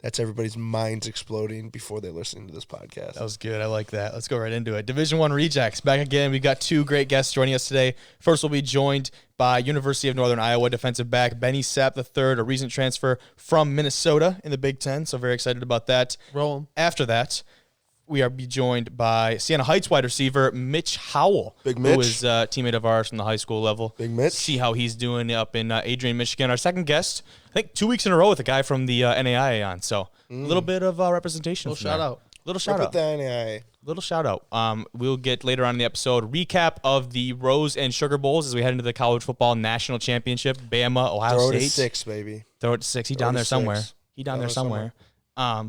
That's everybody's minds exploding before they listen to this podcast. That was good. I like that. Let's go right into it. Division I Rejects. Back again. We've got two great guests joining us today. First, we'll be joined by University of Northern Iowa defensive back Benny Sapp III, a recent transfer from Minnesota in the Big Ten. So very excited about that. Roll 'em. After that, we are be joined by Siena Heights wide receiver Mitch Howell, Big Mitch. who is a teammate of ours from the high school level. Big Mitch. See how he's doing up in Adrian, Michigan. Our second guest, I think 2 weeks in a row with a guy from the NAIA on. So a little bit of representation. Little shout out. Little shout Rep out. with the NAIA. Little shout out. We'll get later on in the episode recap of the Rose and Sugar Bowls as we head into the college football national championship. Bama, Ohio Throw it State. to 6, baby. Throw it to 6. He Throw down it there to somewhere. 6. He down Down there there somewhere.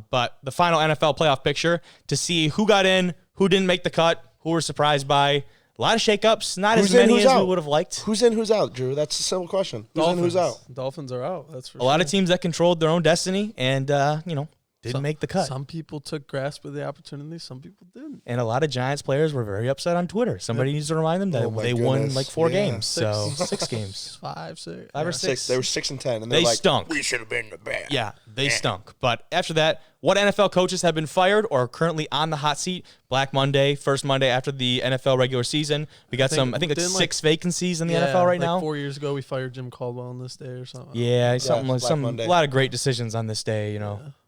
But the final NFL playoff picture to see who got in, who didn't make the cut, who were surprised by. A lot of shakeups, not Who's as in, many who's as we out? would have liked. Who's in, who's out, Drew? That's a simple question. Who's in, who's out? Dolphins are out. That's for A lot of teams that controlled their own destiny and, didn't make the cut. Some people took grasp of the opportunity. Some people didn't. And a lot of Giants players were very upset on Twitter. Somebody needs to remind them that Oh my they won goodness. like 4 Yeah. games. So 6 games. 5, 6. Five or Yeah. 6. They were 6 and 10, and they're They like, stunk. we should have been the best. Yeah, they stunk. But after that, what NFL coaches have been fired or are currently on the hot seat? Black Monday, first Monday after the NFL regular season. We got I think it's didn't, 6 vacancies in the NFL right now. 4 years ago, we fired Jim Caldwell on this day or something. Yeah, something like Black Monday. a lot of great decisions on this day,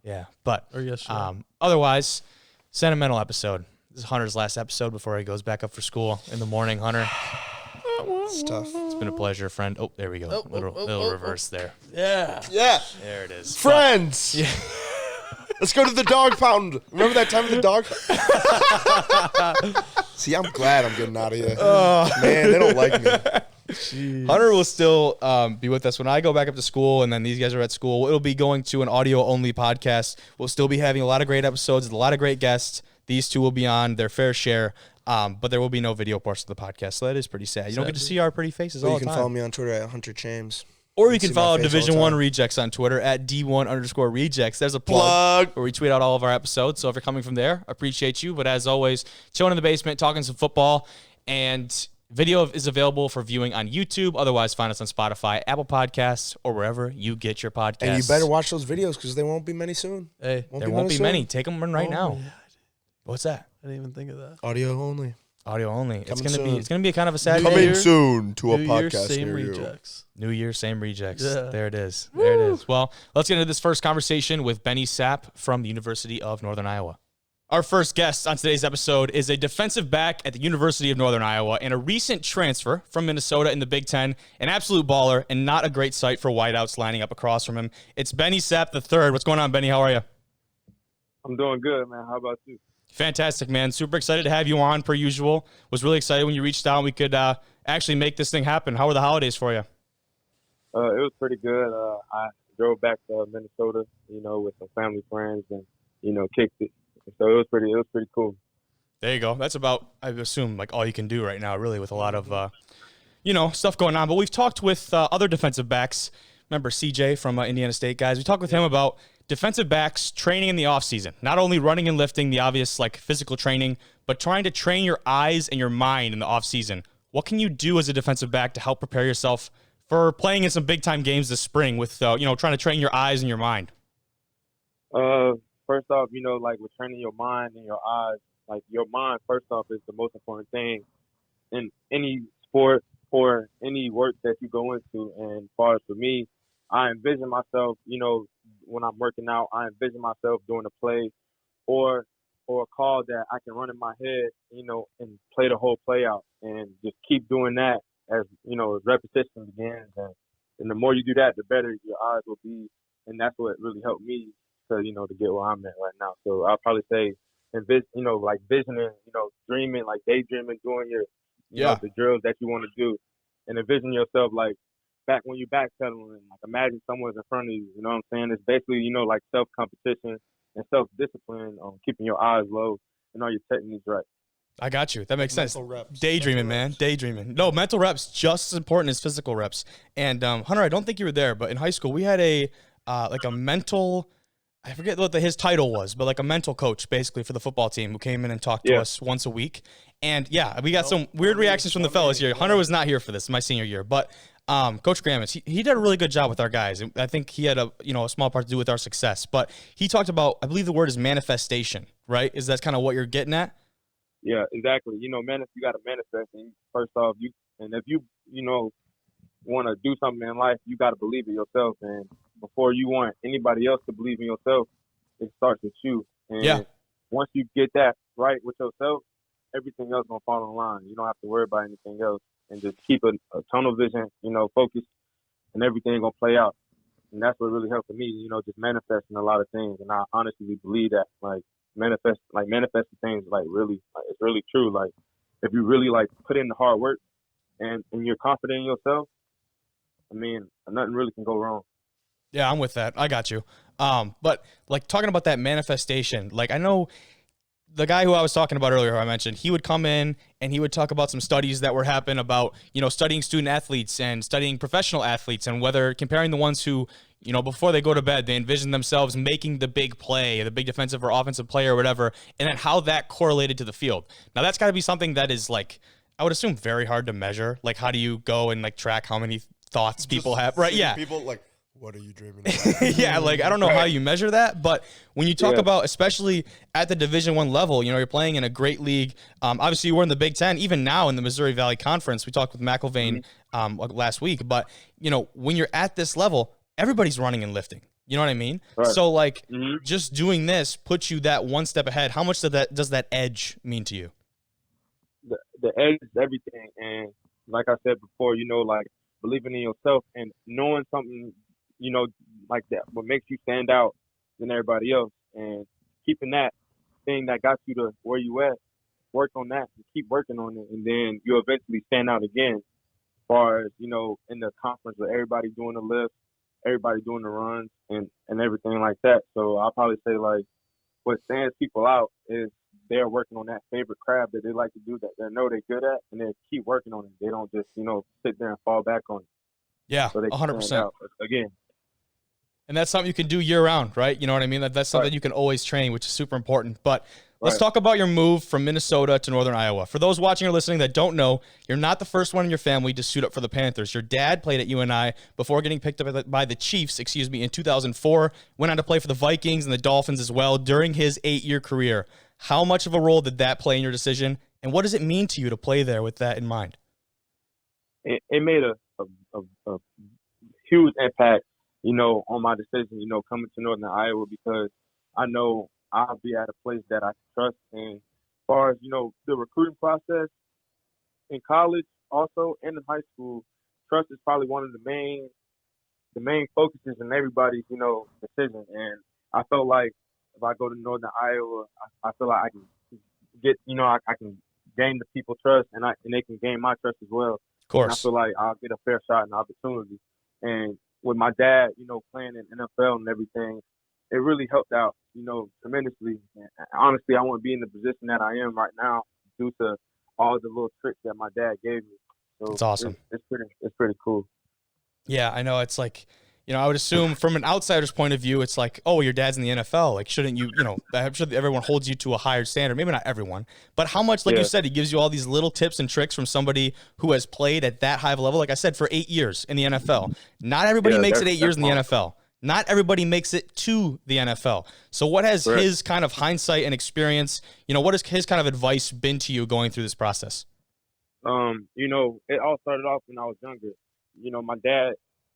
Yeah, but Or yesterday. otherwise, sentimental episode. This is Hunter's last episode before he goes back up for school in the morning. Hunter, It's tough. it's been a pleasure, friend. Oh, there we go. Little reverse there. Yeah. Yeah. There it is. Friends. Let's go to the dog pound. Remember that time at the dog? See, I'm glad I'm getting out of here. Man, they don't like me. Hunter will still be with us when I go back up to school, and then these guys are at school. It'll be going to an audio-only podcast. We'll still be having a lot of great episodes, a lot of great guests. These two will be on their fair share, but there will be no video portion of the podcast, so that is pretty sad. You don't get to see our pretty faces all You the can time. follow me on Twitter at Hunter James. Or you can see my follow face all the Division I time. Rejects on Twitter at D1_Rejects. There's a plug where we tweet out all of our episodes. So if you're coming from there, appreciate you. But as always, chilling in the basement, talking some football. And video is available for viewing on YouTube. Otherwise, find us on Spotify, Apple Podcasts, or wherever you get your podcasts. And you better watch those videos because there won't be many soon. Hey, There won't be soon. many. Take them right now. yeah. What's that? I didn't even think of that. Audio only. Audio only. It's Coming gonna soon. be. It's gonna be a kind of a sad New day. Year. soon to New Year, same near you. rejects. New Year, same rejects. Yeah. There it is. There it is. Well, let's get into this first conversation with Benny Sapp from the University of Northern Iowa. Our first guest on today's episode is a defensive back at the University of Northern Iowa and a recent transfer from Minnesota in the Big Ten, an absolute baller and not a great sight for wideouts lining up across from him. It's Benny Sapp III. What's going on, Benny? How are you? I'm doing good, man. How about you? Fantastic, man. Super excited to have you on, per usual. Was really excited when you reached out and we could actually make this thing happen. How were the holidays for you? It was pretty good. I drove back to Minnesota, with some family friends and, kicked it. So it was pretty cool. There you go. That's about, I assume, like all you can do right now, really, with a lot of, stuff going on. But we've talked with other defensive backs. Remember CJ from Indiana State, guys. We talked with him about defensive backs training in the offseason. Not only running and lifting, the obvious, physical training, but trying to train your eyes and your mind in the offseason. What can you do as a defensive back to help prepare yourself for playing in some big-time games this spring with, trying to train your eyes and your mind? First off, with training your mind and your eyes, your mind, first off, is the most important thing in any sport or any work that you go into. And as far as for me, I envision myself, when I'm working out, I envision myself doing a play or a call that I can run in my head, and play the whole play out and just keep doing that as repetition begins. And the more you do that, the better your eyes will be. And that's what really helped me to get where I'm at right now. So I'll probably say, visioning, dreaming, daydreaming, doing your, the drills that you want to do, and envision yourself back when you're backpedaling, imagine someone's in front of you. You know what I'm saying? It's basically, self-competition and self-discipline on keeping your eyes low and all your techniques right. I got you. That makes sense. reps. Daydreaming, man. Daydreaming. No, mental reps just as important as physical reps. And Hunter, I don't think you were there, but in high school we had a mental, I forget what his title was, but a mental coach basically for the football team who came in and talked to us once a week. And yeah, we got some weird reactions from the fellas here. Hunter was not here for this, my senior year, but Coach Grammons, he did a really good job with our guys. I think he had a small part to do with our success. But he talked about, I believe the word is manifestation, right? Is that kind of what you're getting at? Yeah, exactly. You got to manifest. And first off, if you want to do something in life, you got to believe in yourself. And before you want anybody else to believe in yourself, it starts with you. And once you get that right with yourself, everything else gonna fall in line. You don't have to worry about anything else, and just keep a tunnel vision, focus, and everything gonna play out. And that's what really helped me, just manifesting a lot of things. And I honestly believe that, manifesting things, it's really true. Like, if you really put in the hard work and you're confident in yourself, I mean, nothing really can go wrong. Yeah, I'm with that. I got you. But talking about that manifestation, I know the guy who I was talking about earlier, who I mentioned, he would come in and he would talk about some studies that were happening about, studying student athletes and studying professional athletes, and whether comparing the ones who, before they go to bed, they envision themselves making the big play, the big defensive or offensive play or whatever, and then how that correlated to the field. Now, that's got to be something that is I would assume very hard to measure. How do you go and track how many thoughts people have? Right. Yeah. People what are you dreaming about? Yeah, I don't know how you measure that, but when you talk about, especially at the Division I level, you're playing in a great league. Obviously, you were in the Big Ten, even now in the Missouri Valley Conference. We talked with McIlvain last week, but when you're at this level, everybody's running and lifting. You know what I mean? Right. So just doing this puts you that one step ahead. How much does that edge mean to you? The edge is everything, and like I said before, believing in yourself and knowing something, like that, what makes you stand out than everybody else, and keeping that thing that got you to where you at, work on that and keep working on it, and then you'll eventually stand out again. As far as, in the conference with everybody doing the lifts, everybody doing the runs and everything like that. So I'll probably say what stands people out is they're working on that favorite craft that they like to do, that they know they're good at, and they keep working on it. They don't just, sit there and fall back on it. Yeah, so 100%. Again. And that's something you can do year round, right? You know what I mean? That's something you can always train, which is super important. But let's talk about your move from Minnesota to Northern Iowa. For those watching or listening that don't know, you're not the first one in your family to suit up for the Panthers. Your dad played at UNI before getting picked up by the Chiefs, in 2004. Went on to play for the Vikings and the Dolphins as well during his 8-year career. How much of a role did that play in your decision? And what does it mean to you to play there with that in mind? It made a huge impact, on my decision, coming to Northern Iowa, because I know I'll be at a place that I can trust. And as far as, the recruiting process in college, also, and in high school, trust is probably one of the main focuses in everybody's, decision. And I felt like if I go to Northern Iowa, I feel like I can get, I can gain the people's trust, and they can gain my trust as well. Of course. And I feel like I'll get a fair shot and opportunity. And with my dad, playing in NFL and everything, it really helped out, tremendously. And honestly, I wouldn't be in the position that I am right now due to all the little tricks that my dad gave me. So it's awesome. It's pretty cool. Yeah, I know. It's I would assume from an outsider's point of view, it's oh, your dad's in the NFL. Shouldn't you, I'm sure everyone holds you to a higher standard. Maybe not everyone, but how much, you said, he gives you all these little tips and tricks from somebody who has played at that high of a level. Like I said, for 8 years in the NFL. Not everybody makes it 8 years in the NFL. Not everybody makes it to the NFL. So what has his kind of hindsight and experience, what has his kind of advice been to you going through this process? It all started off when I was younger. My dad,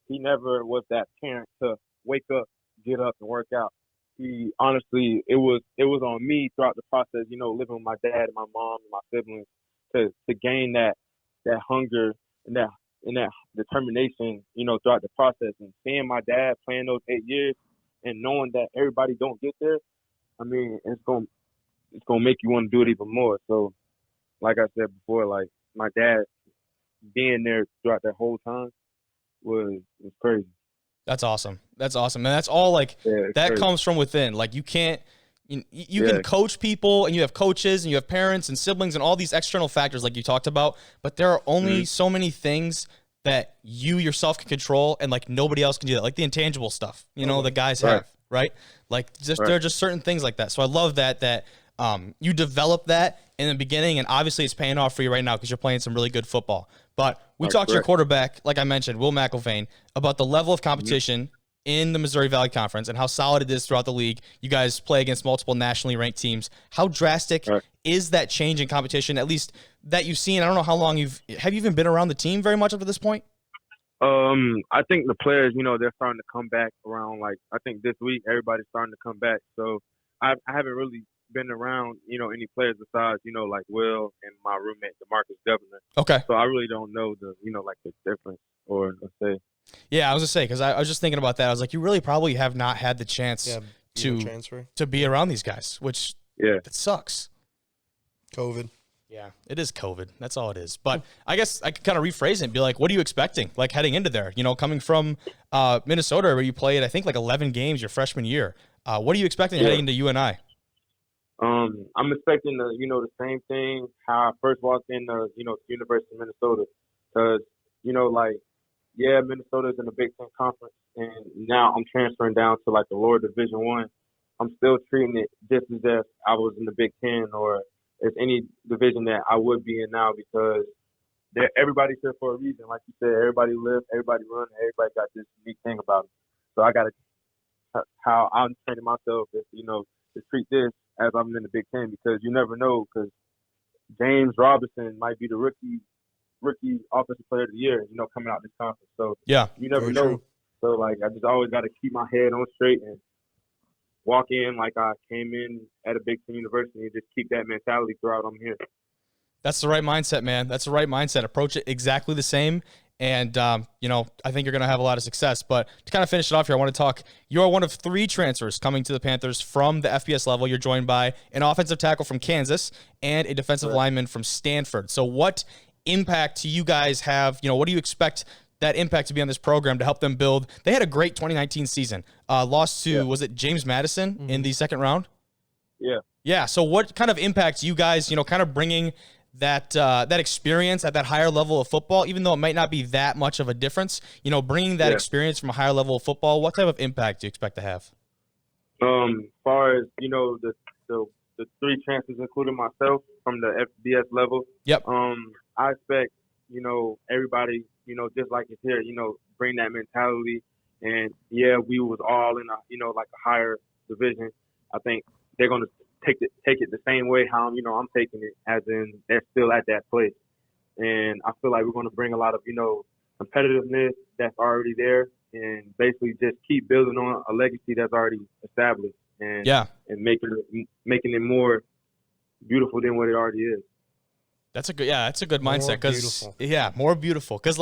he never was that parent to wake up, get up, and work out. He honestly, it was on me throughout the process, living with my dad and my mom and my siblings, to gain that hunger and that determination, throughout the process. And seeing my dad playing those 8 years and knowing that everybody don't get there, I mean, it's gonna make you want to do it even more. So, like I said before, my dad being there throughout that whole time was crazy. That's awesome. And that's all that crazy. Comes from within. You can't, you can coach people, and you have coaches and you have parents and siblings and all these external factors like you talked about, but there are only so many things that you yourself can control, and nobody else can do that. The intangible stuff, the guys have, right? There are just certain things like that. So I love that You developed that in the beginning, and obviously it's paying off for you right now because you're playing some really good football. But we talked to your quarterback, like I mentioned, Will McIlvain, about the level of competition in the Missouri Valley Conference and how solid it is throughout the league. You guys play against multiple nationally ranked teams. How drastic is that change in competition, at least that you've seen? I don't know how long have you even been around the team very much up to this point? I think the players, they're starting to come back around. Like, I think this week everybody's starting to come back. So I haven't really been around, any players besides, like Will and my roommate, DeMarcus Governor. Okay. So I really don't know the difference, or let's say. Yeah, I was gonna say, because I was just thinking about that. I was like, you really probably have not had the chance to be around these guys, which it sucks. COVID. Yeah, it is COVID. That's all it is. But I guess I could kind of rephrase it and be like, what are you expecting, like, heading into there? Coming from Minnesota, where you played, I think, like 11 games your freshman year. What are you expecting heading into UNI? I'm expecting the same thing how I first walked in the University of Minnesota, because Minnesota's in the Big Ten Conference, and now I'm transferring down to like the lower Division I. I'm still treating it just as if I was in the Big Ten or as any division that I would be in now, because everybody's here for a reason. Like you said, everybody lives, everybody runs, everybody got this unique thing about it. So I got to how I'm training myself is to treat this as I'm in the Big Ten, because you never know, because James Robinson might be the rookie offensive player of the year, coming out this conference. So you never know. True. So like I just always got to keep my head on straight and walk in like I came in at a Big Ten university and just keep that mentality throughout I'm here. That's the right mindset, man. That's the right mindset. Approach it exactly the same. And, I think you're going to have a lot of success. But to kind of finish it off here, I want to talk. You're one of 3 transfers coming to the Panthers from the FBS level. You're joined by an offensive tackle from Kansas and a defensive lineman from Stanford. So what impact do you guys have? What do you expect that impact to be on this program to help them build? They had a great 2019 season. Lost to, was it James Madison in the second round? Yeah. Yeah. So what kind of impact you guys, kind of bringing that experience at that higher level of football, even though it might not be that much of a difference, bringing that experience from a higher level of football, what type of impact do you expect to have? Far as, the 3 transfers, including myself from the FBS level. Yep. I expect, everybody, just like it's here, bring that mentality. And we was all in a, like a higher division. I think they're going to take it the same way how, I'm taking it, as in they're still at that place. And I feel like we're going to bring a lot of, competitiveness that's already there, and basically just keep building on a legacy that's already established, and making it more beautiful than what it already is. That's a good mindset, because more beautiful. Because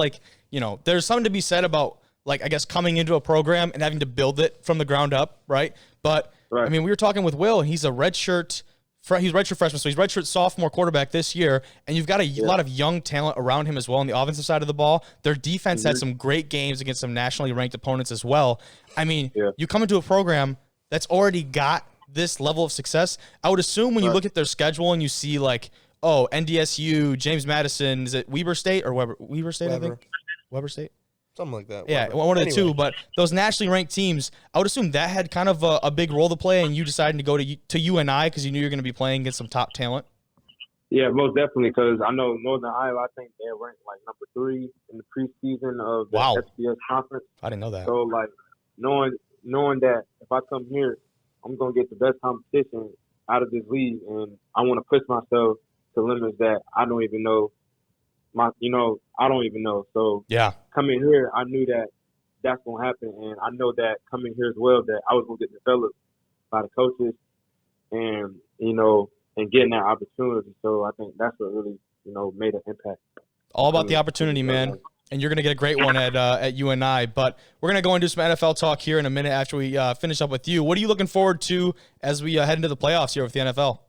there's something to be said about, like, I guess, coming into a program and having to build it from the ground up, right? But I mean, we were talking with Will, and he's a redshirt freshman, so he's redshirt sophomore quarterback this year, and you've got a lot of young talent around him as well on the offensive side of the ball. Their defense had some great games against some nationally ranked opponents as well. I mean, you come into a program that's already got this level of success. I would assume when you look at their schedule and you see, like, NDSU, James Madison, is it Weber State or Weber State? I think Weber State. Something like that. Yeah, one of the two. But those nationally ranked teams, I would assume that had kind of a big role to play in you deciding to go to UNI, because you knew you were going to be playing against some top talent. Yeah, most definitely, because I know Northern Iowa, I think they're ranked like number 3 in the preseason of the FBS conference. I didn't know that. So, like, knowing that if I come here, I'm going to get the best competition out of this league, and I want to push myself to limits that I don't even know. So coming here, I knew that that's going to happen. And I know that coming here as well, that I was going to get developed by the coaches and, and getting that opportunity. So I think that's what really, made an impact. All about the opportunity, man. And you're going to get a great one at UNI. But we're going to go and do some NFL talk here in a minute after we finish up with you. What are you looking forward to as we head into the playoffs here with the NFL?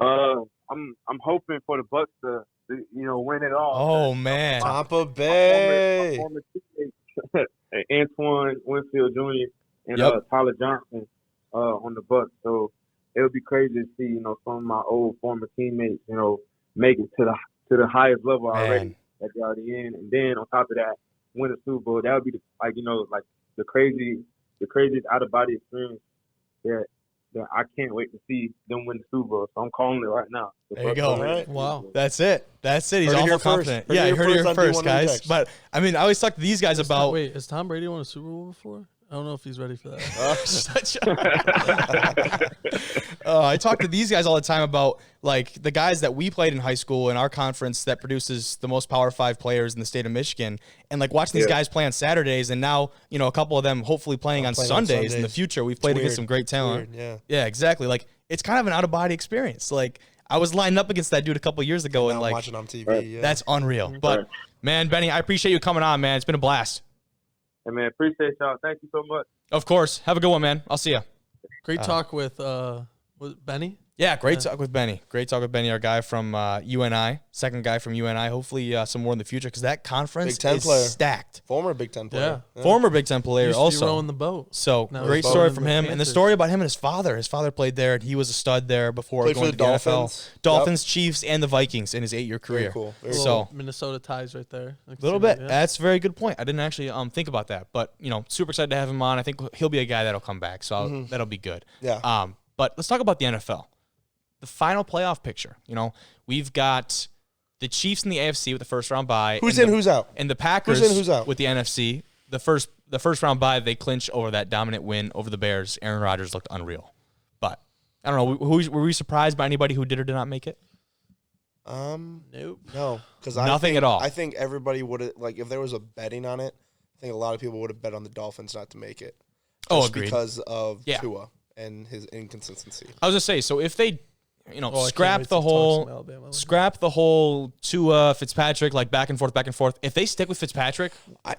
I'm hoping for the Bucs to win it all. Oh, man. Tampa Bay. My former teammates, Antoine Winfield Jr. and Tyler Johnson on the Bucs. So it would be crazy to see, some of my old former teammates, make it to the highest level already that they're already in. And then on top of that, win the Super Bowl. That would be the craziest out of body experience that that I can't wait to see them win the Super Bowl. So I'm calling it right now. There you go. Right. Wow. That's it. He's Heard it awful here confident. first. Yeah, you heard it here on first, D1 guys. Text. But I mean, I always talk to these guys about. Wait, has Tom Brady won a Super Bowl before? I don't know if he's ready for that. I talk to these guys all the time about like the guys that we played in high school in our conference that produces the most Power 5 players in the state of Michigan, and like watching these guys play on Saturdays, and now a couple of them hopefully playing on Sundays in the future. We've played against some great talent. Yeah, exactly. Like it's kind of an out of body experience. Like I was lining up against that dude a couple of years ago, and like watching on TV. that's unreal. But man, Benny, I appreciate you coming on, man. It's been a blast. Hey, man, appreciate y'all. Thank you so much. Of course. Have a good one, man. I'll see you. Great talk with Benny. Yeah, great talk with Benny. Great talk with Benny, our guy from UNI, second guy from UNI. Hopefully some more in the future because that conference Big Ten is player. stacked. Former Big Ten player. Yeah. Former Big Ten player Used to be also. rowing the boat. So Now great he's story rowing from the him. And the Panthers. story about him and his father. His father played there, and he was a stud there before Played going for to the the Dolphins. NFL. Dolphins, Chiefs, and the Vikings in his 8-year career. Very cool. Very So Minnesota ties right there. a little bit. That's a very good point. I didn't actually think about that, but super excited to have him on. I think he'll be a guy that'll come back, so that'll be good. Yeah. But let's talk about the NFL. The final playoff picture. We've got the Chiefs in the AFC with the first round bye. Who's in, who's out? And the Packers who's out? with the NFC. The first round bye, they clinch over that dominant win over the Bears. Aaron Rodgers looked unreal. But I don't know. Were we surprised by anybody who did or did not make it? Nope. No, because Nothing at all. I think everybody would have, like, if there was a betting on it, I think a lot of people would have bet on the Dolphins not to make it. Just Agreed. because of Tua and his inconsistency. I was gonna say, so if they, I can't scrap wait the to talk some whole, Alabama. scrap the whole Tua Fitzpatrick, like back and forth. If they stick with Fitzpatrick,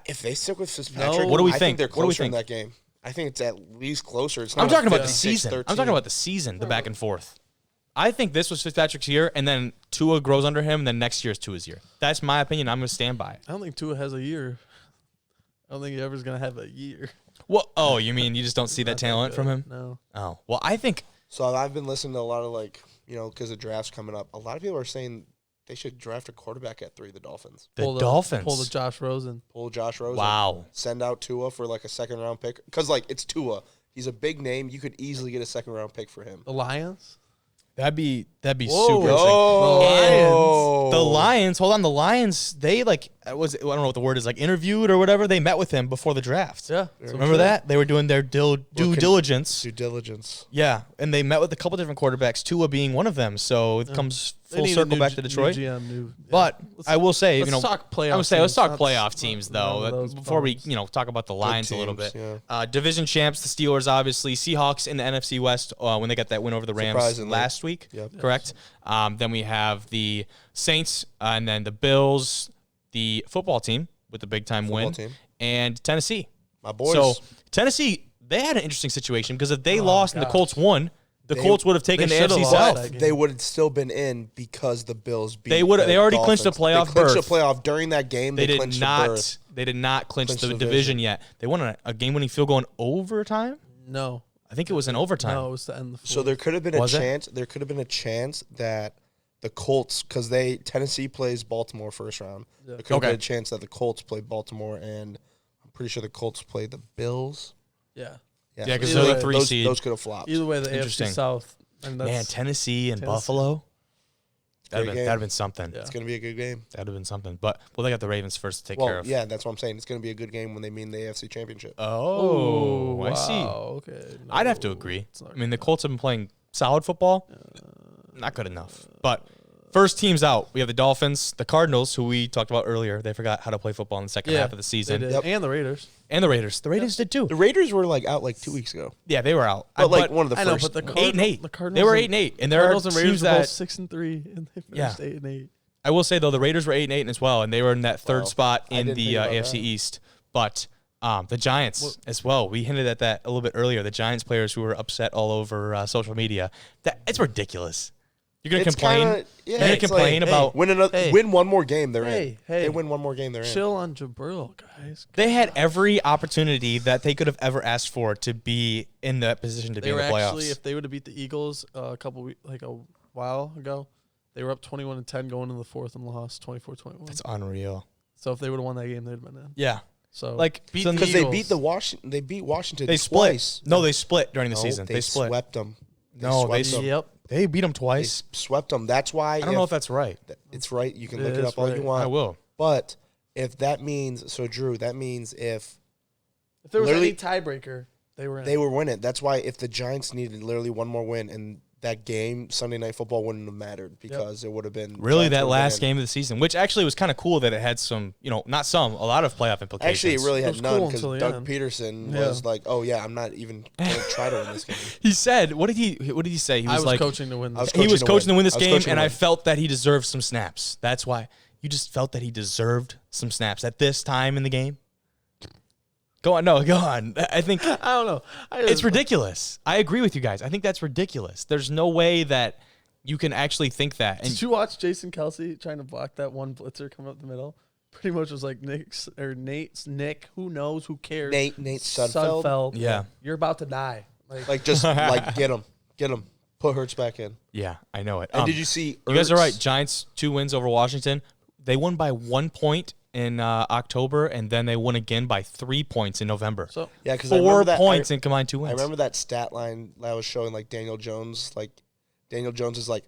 If they stick with Fitzpatrick, What do we I think? they're What do we closer in think? that game. I think it's at least closer. It's I'm not talking a about the 56-13. season. I'm talking about the season, the back and forth. I think this was Fitzpatrick's year, and then Tua grows under him, and then next year is Tua's year. That's my opinion. I'm going to stand by it. I don't think Tua has a year. I don't think he ever's gonna have a year. Well, oh, you mean you just don't see that Not talent good. from him? No. Oh, well, I think So I've been listening to a lot of, because the draft's coming up. A lot of people are saying they should draft a quarterback at 3, the Dolphins. the Dolphins. Pull the Josh Rosen. Pull Josh Rosen. Wow. Send out Tua for a second-round pick. Because, it's Tua. He's a big name. You could easily get a second-round pick for him. The Lions. That'd be Whoa. super interesting. Oh. The Lions, hold on, the Lions, they I don't know what the word is, interviewed or whatever. They met with him before the draft. Yeah. Remember that? They were doing their due diligence. Due diligence. Yeah, and they met with a couple different quarterbacks, Tua being one of them. So it comes They full need a circle new back G- to Detroit. new GM, But I will say, let's talk playoff I would say let's teams, talk not- playoff not teams none of though. those Before we bums. talk about the Lions a little bit. teams, Division champs, the Steelers, obviously. Seahawks in the NFC West when they got that win over the Rams Surprisingly. last week. Yep. Correct. Then we have the Saints and then the Bills, the football team with the big time win, team. and Tennessee. My boys. So Tennessee, they had an interesting situation because if they lost and the gosh. Colts won, the Colts would have taken the they should've AFC lost South. that game. they would have still been in because the Bills beat They would- the they already clinched a Dolphins. playoff They clinched berth. a playoff during that game. They did clinched not. a berth. They did not clinch Clinch the the division division. yet. They won a game-winning field goal in overtime. No. I think it was in overtime. No, it was to end the So there could have been Was it? There could have been a chance that the Colts, because Tennessee plays Baltimore first round. There could have Okay. been a chance that the Colts play Baltimore, and I'm pretty sure the Colts play the Bills. Yeah. Yeah, 'cause they're the those- 3 those, seed. Those could have flopped. Either way, the Interesting. AFC South. And Man, that's, Tennessee and Tennessee. Buffalo. That'd Great have game. been something. Yeah. It's going to be a good game. That'd have been something. But they got the Ravens first to take care Well, of. yeah, that's what I'm saying. It's going to be a good game when they mean the AFC Championship. Oh, I see. Okay. I'd have to No, agree. it's not I mean, the good Colts have been playing solid football. Not good enough. But first team's out. We have the Dolphins, the Cardinals, who we talked about earlier. They forgot how to play football in the second Yeah, half of the season. They did. Yep. And the Raiders. And the Raiders. The Raiders did too. The Raiders were out 2 weeks ago. Yeah, they were out. But one of the I know, first. but the 8-8. The Cardinals They were and- 8-8. And there are Cardinals and Raiders teams were both that 6-3, and they Yeah. finished 8-8. I will say though the Raiders were 8-8 as well, and they were in that third Wow. spot I in didn't the think about AFC that. East. But the Giants as well. We hinted at that a little bit earlier. The Giants players who were upset all over social media. It's ridiculous. You're gonna It's complain. kinda- yeah, You're gonna it's complain like, about. Win one more game, they're Hey, in. hey. They win one more game, they're in. Chill on Jabril, guys. They had every opportunity that they could have ever asked for to be in that position to be They in were the playoffs. actually, if they would have beat the Eagles a while ago, they were up 21-10 going into the fourth and lost 24-21. That's unreal. So if they would have won that game, they'd have been in. Yeah. So Beat the Because they Eagles. beat Washington They split. twice. No, they split during the No, season. They split. swept them. No, swept them. Yep. They beat them They twice. swept them. That's why. I don't know if that's right. It's right. You can It look it is up all you right. want. I will. But if that means Drew, that means if If there was Literally- any tiebreaker, they were in. they were winning, that's why if the Giants needed literally one more win, and that game Sunday Night Football wouldn't have mattered because it would have been Really, Giants that would have last been in. game of the season, which actually was kind of cool that it had some, not some, a lot of playoff implications. Actually, it really It had was none cool because until the Doug end. Peterson Yeah. was like, "Oh yeah, I'm not even going to try to win this game." He said, "What did he say? He I was was like, coaching to win I was this. he was coaching to win this I was game, coaching to and I win. felt that he deserved some snaps. That's why you just felt that he deserved some snaps at this time in the game." Go on. I think I don't know. it's ridiculous. I agree with you guys. I think that's ridiculous. There's no way that you can actually think that. And Did you watch Jason Kelsey trying to block that one blitzer coming up the middle? Pretty much was like Nick. Who knows? Who cares? Nate Sudfeld. Yeah. You're about to die. Like just like get him, put Hurts back in. Yeah, I know it. And did you see? You guys are Ertz? right. Giants 2 wins over Washington. They won by 1 point in October, and then they won again by 3 points in November. So Yeah, because 4 points in combined 2 wins. I remember that stat line that I was showing, like Daniel Jones. Like Daniel Jones is like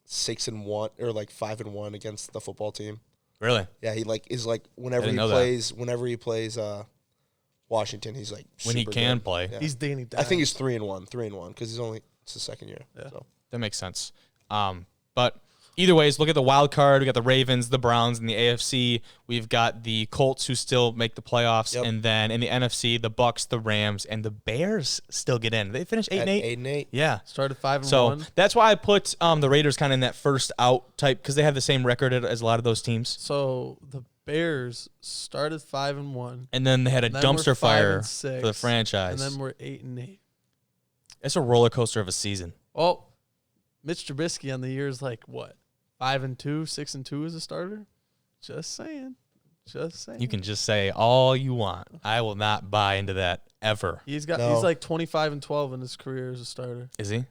6-1 or like 5-1 against the football team. Really? Yeah, he like is like whenever didn't he know that. plays Washington, he's like When he super can good. play. Yeah. he's Danny. I think he's 3-1 because it's his second year. Yeah. So. That makes sense. But either ways, look at the wild card. We got the Ravens, the Browns, and the AFC. We've got the Colts who still make the playoffs, Yep. and then in the NFC, the Bucks, the Rams, and the Bears still get in. They finished 8-8. 8-8. Yeah. started 5-1. So that's why I put the Raiders kind of in that first out type because they have the same record as a lot of those teams. So the Bears started 5-1, And then they had a and then we're dumpster fire 5-6, for the franchise. and then we're 8-8. It's a roller coaster of a season. Oh, Mitch Trubisky on the year is like what? 5-2, 6-2 as a starter. Just saying. You can just say all you want. I will not buy into that ever. He's No. like 25-12 in his career as a starter. Is he?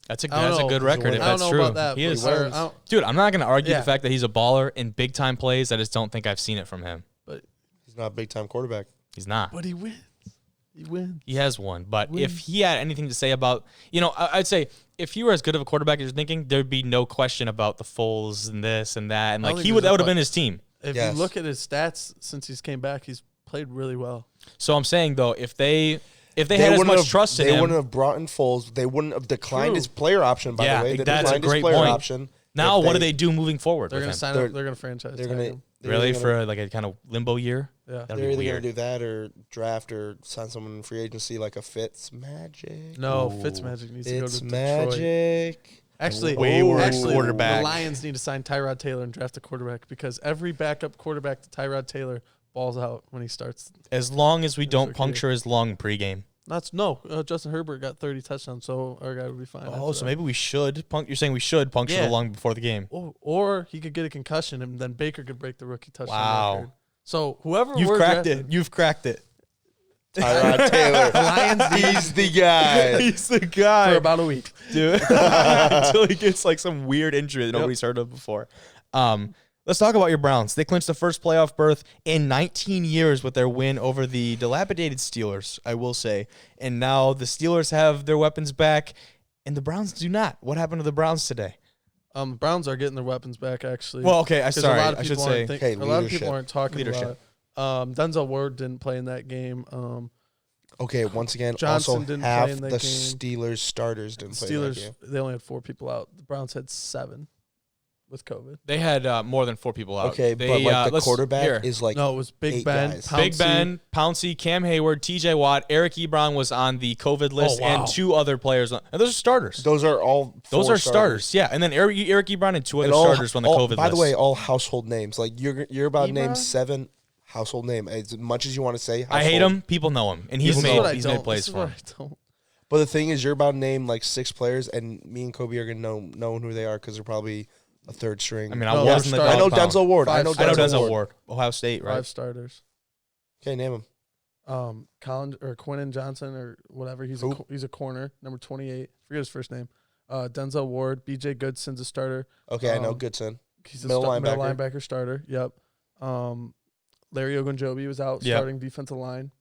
That's a I don't good know. record if I don't that's know true. about that. He but is. I don't- Dude, I'm not going to argue Yeah. the fact that he's a baller in big time plays. I just don't think I've seen it from him. He's not a big time quarterback. He's not. But he wins. He wins. He has one. But Win. if he had anything to say about, I'd say if he were as good of a quarterback as you're thinking, there'd be no question about the Foles and this and that. And I don't like think that there's would a have been his team. If Yes. you look at his stats since he's came back, he's played really well. So I'm saying though, if they had as wouldn't much have- trust in They him, wouldn't have brought in Foles. They wouldn't have declined True. his player option. By Yeah, the way, they that's a declined his great player point. option. now If what do they do moving forward They're with gonna him? sign They're- him. They're gonna franchise They're tag gonna him. Really they're for like a kind of limbo year? Yeah. That'd They're be either weird. gonna do that or draft or sign someone in free agency like a Fitz Magic. No, Fitzmagic needs to go It's to Detroit. Magic. Actually, Wayward actually, quarterback. the Lions need to sign Tyrod Taylor and draft a quarterback because every backup quarterback to Tyrod Taylor balls out when he starts. As long as we don't okay. puncture his lung pregame. Justin Herbert got 30 touchdowns, so our guy would be fine. Oh, after so that. maybe we should you're saying we should puncture Yeah. the lung before the game. Or he could get a concussion and then Baker could break the rookie touchdown Wow. record. So whoever You've we're cracked drafting- it. You've cracked it. Tyrod Taylor. He's the guy. He's the guy. for about a week. dude. Until he gets like some weird injury that nobody's heard of before. Let's talk about your Browns. They clinched the first playoff berth in 19 years with their win over the dilapidated Steelers, I will say. And now the Steelers have their weapons back, and the Browns do not. What happened to the Browns today? Browns are getting their weapons back actually. Well, okay, 'Cause sorry, a lot of I should people say. aren't think- Hey, a lot of leadership. people aren't talking Leadership. about it. Denzel Ward didn't play in that game. Okay, once again, Johnson also didn't half play in that the game. Steelers starters didn't play that Steelers game. they only had 4 people out. The Browns had 7 with COVID. They had more than 4 people out. Okay, They, but like the let's- quarterback here. is like No, it was Big 8 Ben, guys. Big Pouncey. Ben, Pouncey, Cam Hayward, TJ Watt, Eric Ebron was on the COVID list, Oh, wow. and 2 other players. And those are starters. those are all Those four are starters, yeah. And then Eric Ebron and 2 other And all- starters on the all- COVID By list. the way, all household names. Like you're about to name Ebron? 7 household names. As much as you want to say, I hate household. him. People know him, and he's This is made what I he's don't. made plays This is for what him. I don't. But the thing is, you're about to name like 6 players, and me and Kobe are gonna know who they are because they're probably a third string. I mean, No, I they're was in the starters. I know dog pound. Denzel Ward. I know Five I know Denzel Denzel Ward. Ward, Ohio State, right? 5 starters. Okay, name him. Quinnen Johnson or whatever. He's Who? he's a corner, number 28. Forget his first name. Denzel Ward, BJ Goodson's a starter. Okay, I know Um, Goodson. He's a Middle middle linebacker. linebacker starter. Yep. Larry Ogunjobi was out Yep. starting defensive line.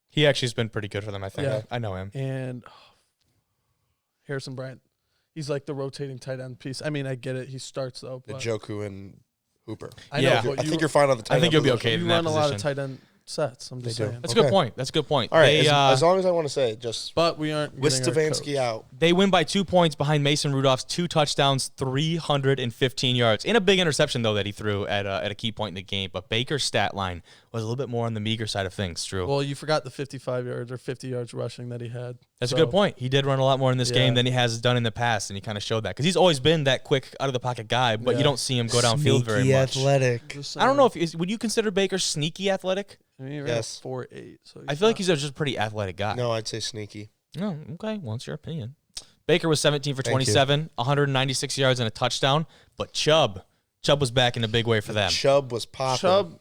He actually has been pretty good for them, I think. Yeah. I know him. And Harrison Bryant. He's like the rotating tight end piece. I mean, I get it. He starts though. The But Joku and Hooper. I Yeah. know, but I think you're fine on the tight I end. think you'll be position. okay. you in that run a lot of position. tight end sets. I'm just They do. saying. That's a good Okay. point. That's a good point. All right, They, as long as I want to say, just But we aren't with getting our Stefanski coach. out. They win by 2 points behind Mason Rudolph's 2 touchdowns, 315 yards. In a big interception, though, that he threw at a key point in the game. But Baker's stat line was a little bit more on the meager side of things, Drew. Well, you forgot the 55 yards or 50 yards rushing that he had. That's a So, good point. He did run a lot more in this Yeah. game than he has done in the past, and he kind of showed that. Because he's always been that quick, out-of-the-pocket guy, but Yeah. you don't see him go downfield very Sneaky much. athletic. just I don't saying. know would you consider Baker sneaky athletic? I mean, he ran Yes. 4.8. So I feel like he's just a pretty athletic guy. No, I'd say sneaky. Oh, okay. Well, it's your opinion. Baker was 17 for Thank you. 27, 196 yards and a touchdown. But Chubb was back in a big way for them. Chubb was popping. Chubb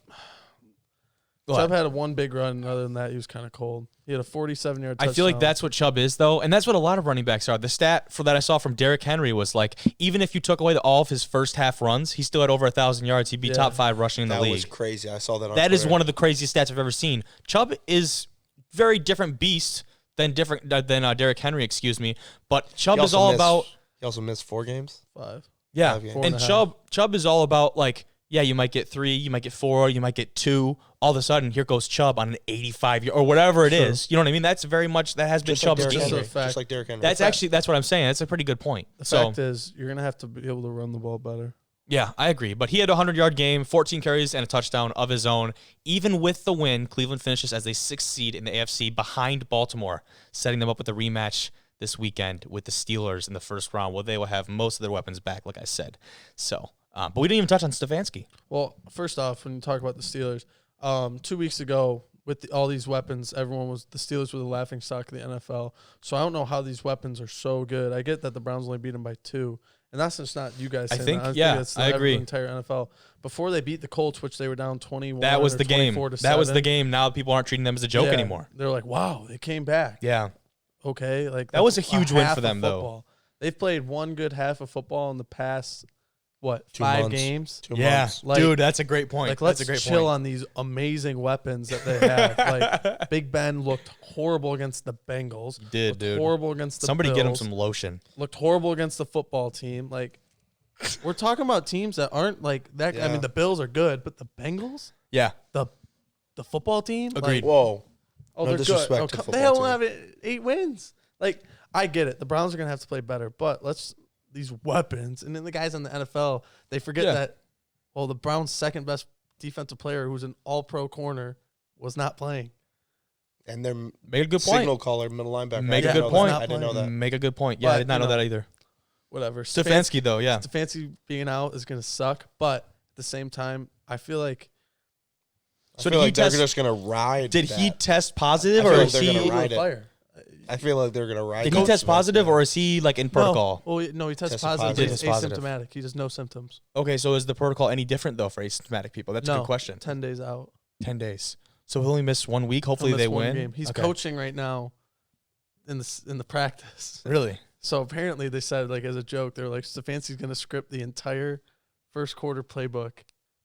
What? had one big run. Other than that, he was kind of cold. He had a 47-yard touchdown. I feel like that's what Chubb is, though, and that's what a lot of running backs are. The stat for that I saw from Derrick Henry was like, even if you took away all of his first half runs, he still had over 1,000 yards. He'd be Yeah. top 5 rushing in the That league. was crazy. I saw that on That is Twitter. one of the craziest stats I've ever seen. Chubb is very different beast than Derrick Henry, excuse me. But Chubb He is also all missed- about He also missed 4 games. 5. yeah, 5 games. Four and and a half. Chubb is all about like you might get 3, you might get 4, you might get 2. All of a sudden, here goes Chubb on an 85 or whatever it Sure. is. You know what I mean? That's very much that has been Just like Chubb's Derrick game. Just Henry. a fact. Just like Derrick Henry. That's what I'm saying. That's a pretty good point. The So fact is, you're going to have to be able to run the ball better. yeah, I agree. But he had a 100-yard game, 14 carries, and a touchdown of his own. Even with the win, Cleveland finishes as a 6th seed in the AFC behind Baltimore, setting them up with a rematch this weekend with the Steelers in the first round, where they will have most of their weapons back, like I said. So, but we didn't even touch on Stefanski. Well, first off, when you talk about the Steelers, 2 weeks ago, with all these weapons, the Steelers were the laughing stock of the NFL. So I don't know how these weapons are so good. I get that the Browns only beat them by 2. And that's just not you guys saying think, that. yeah, it's I agree. The entire NFL. Before they beat the Colts, which they were down 21 That was or the game. 24 to That was the 7. game. Now people aren't treating them as a joke Yeah, anymore. They're like, wow, they came back. Yeah. Okay, like That was that's a huge win half for of them, though. football. They've played one good half of football in the past, 2 5 months. games? 2 Yeah, months. Like- dude, that's a great point. Like, let's that's a great chill point. on these amazing weapons that they have. Like, Big Ben looked horrible against the Bengals. Did, Looked dude. horrible against the Somebody Bills. get him some lotion. Looked horrible against the football team. Like, we're talking about teams that aren't like that. I Yeah. mean, the Bills are good, but the Bengals, Yeah, the football team, Agreed. Like, Whoa. oh, No they're disrespect good. to Oh, the they football don't have 8 wins. Like, I get it. The Browns are gonna have to play better, but these weapons, and then the guys in the NFL, they forget Yeah. that. Well, the Browns' second best defensive player, who's an All-Pro corner, was not playing. And their make a good point. signal caller, middle linebacker. Make I a didn't good know point. that. I didn't know that. Make a good point. Yeah, I But, did not you know know, that either. Whatever. Stefanski, though, yeah. Stefanski being out is gonna suck, but at the same time, I feel like So I feel did he like they're test? just gonna ride. Did he that. test positive, I or feel like is they're he? gonna a little ride it. fire. I feel like they're gonna ride. Did Coach he test Smith, positive, yeah. or is he like in protocol? No, he tested Tested positive. positive. He's He tested positive. asymptomatic. He just no symptoms. Okay, so is the protocol any different though for asymptomatic people? That's a No, good question. 10 days out. 10 days. So he'll only miss 1 week. Hopefully He'll miss they one win. game. He's Okay. coaching right now in the practice. Really? So apparently they said, like, as a joke, they're like, Stefanski's going to script the entire first quarter playbook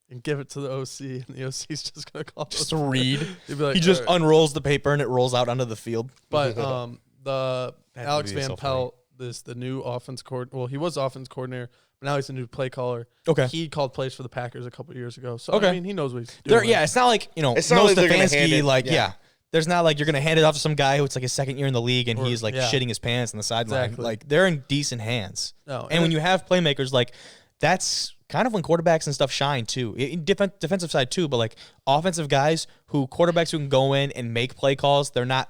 and give it to the OC, and the OC's just going to call Just it. to read. He'd be like, He just "All right." unrolls the paper and it rolls out onto the field. But the That Alex would be Van so Pelt, the new offense coordinator. Well, he was offense coordinator, but now he's the new play caller. Okay. He called plays for the Packers a couple years ago. So Okay. I mean, he knows what he's doing. Yeah, it's not like, It's no not like they're gonna hand Stefanski, it- like, yeah. yeah. There's not like you're going to hand it off to some guy who it's like his second year in the league and Or- he's like yeah. shitting his pants on the sideline. Exactly. Like, they're in decent hands. No, And when you have playmakers, like, that's kind of when quarterbacks and stuff shine too. In defensive side too, but like offensive guys quarterbacks who can go in and make play calls, they're not,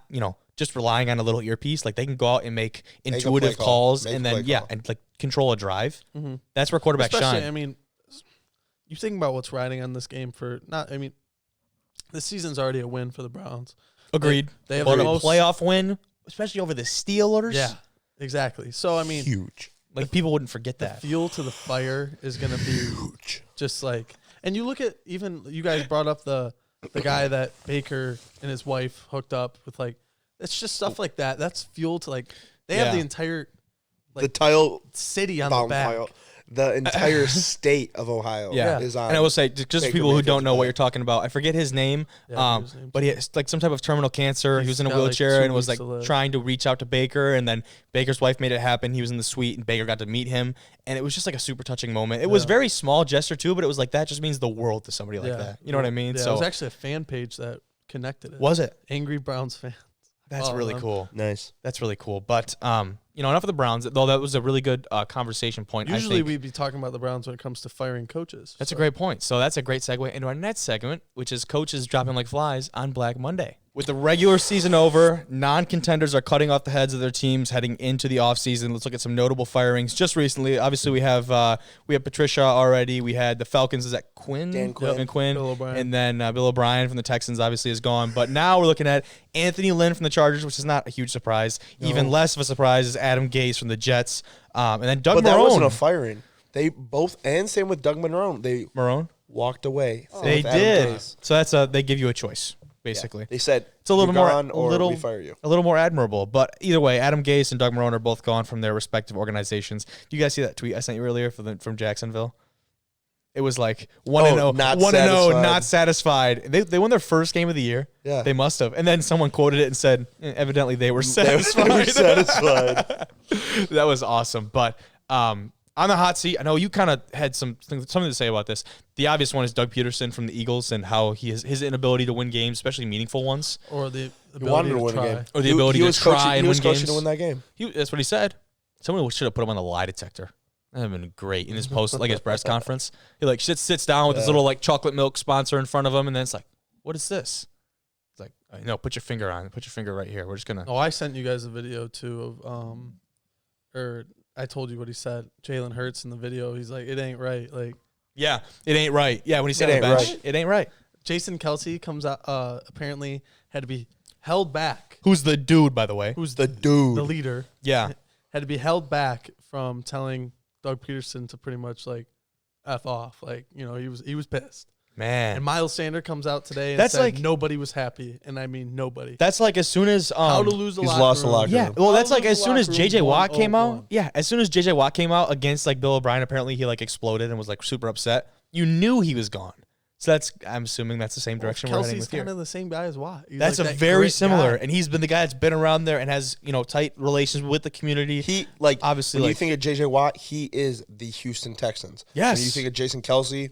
just relying on a little earpiece. Like they can go out and make a play intuitive call. calls Make a and play then, yeah, call. and like control a drive. Mhm. That's where quarterbacks Especially, shine. I mean, you think about what's riding on this game this season's already a win for the Browns. Agreed. They have But the a most playoff win, especially over the Steelers. Yeah, exactly. So I mean, Huge. Like people wouldn't forget the that. fuel to the fire is going to be Huge. just like, and you look at, even you guys brought up the guy that Baker and his wife hooked up with, like, it's just stuff like that. That's fuel to, like, they have Yeah. the entire The tile city on the bomb back. tile. the entire state of Ohio Yeah. is on. And I will say, just for Baker people who Mayfield don't know what today. you're talking about, I forget his name, his name but he has like some type of terminal cancer. He He's was in a got, like, wheelchair 2 and was weeks like to live. trying to reach out to Baker, and then Baker's wife made it happen. He was in the suite, and Baker got to meet him, and it was just like a super touching moment. It was very small gesture too, but it was like that just means the world to somebody like that. You know what I mean? Yeah, So it was actually a fan page that connected it. was it? Angry Browns fan. That's Oh, really man. cool. Nice. That's really cool. But enough of the Browns. Though that was a really good conversation point. I Usually think. we'd be talking about the Browns when it comes to firing coaches. That's a great point. So that's a great segue into our next segment, which is coaches dropping like flies on Black Monday. With the regular season over, non-contenders are cutting off the heads of their teams heading into the offseason. Let's look at some notable firings just recently. Obviously, we have Patricia already. We had the Falcons. Is that Quinn? Dan Quinn. And Quinn. Bill O'Brien. And then Bill O'Brien from the Texans obviously is gone. But now we're looking at Anthony Lynn from the Chargers, which is not a huge surprise. Even less of a surprise is Adam Gase from the Jets. And then Doug But Marrone. that wasn't a firing. They both, and same with Doug Marrone. They walked away. Same They with Adam did. Gase. So that's they give you a choice, basically. They said It's a little "You're more gone or we fire you." a little more admirable. But either way, Adam Gase and Doug Marrone are both gone from their respective organizations. Do you guys see that tweet I sent you earlier from Jacksonville? It was like 1-0, not 1-0, satisfied. not satisfied. They won their first game of the year. Yeah. They must have. And then someone quoted it and said, evidently they were They satisfied. were satisfied. That was awesome. But on the hot seat, I know you kind of had something to say about this. The obvious one is Doug Peterson from the Eagles and how his inability to win games, especially meaningful ones, Or the He wanted ability to to win a try. game. or the ability to try and He win was coaching games. to win that game. That's what he said. Someone should have put him on the lie detector. That would have been great in his post, like his press conference. He like sits down with his little like chocolate milk sponsor in front of him, and then it's like, "What is this?" It's like, "No, put your finger on it. Put your finger right here. We're just gonna." Oh, I sent you guys a video too of or I told you what he said. Jalen Hurts in the video. He's like, it ain't right. Like, Yeah, it ain't right. Yeah, when he said It on the ain't bench, right. it ain't right. Jason Kelsey comes out. Apparently had to be held back. Who's the dude, by the way? Who's The dude. the leader? Yeah, Had to be held back from telling Doug Peterson to pretty much like F off. Like, he was pissed. man. And Miles Sanders comes out today and That's said like- nobody was happy. And I mean nobody. That's like as soon as How to lose a he's locker lost the room. locker yeah, room. well, How that's to like lose as a soon as locker JJ room Watt came out. 1-0-1. Yeah, as soon as JJ Watt came out against like Bill O'Brien, apparently he like exploded and was like super upset. You knew he was gone. So I'm assuming that's the same direction we're heading Kelsey's with here. kind of the same guy as Watt. He's That's like a that very great similar, guy. and he's been the guy that's been around there and has tight relations with the community. He like Obviously, when you like- think of JJ Watt, he is the Houston Texans. Yes. When you think of Jason Kelsey,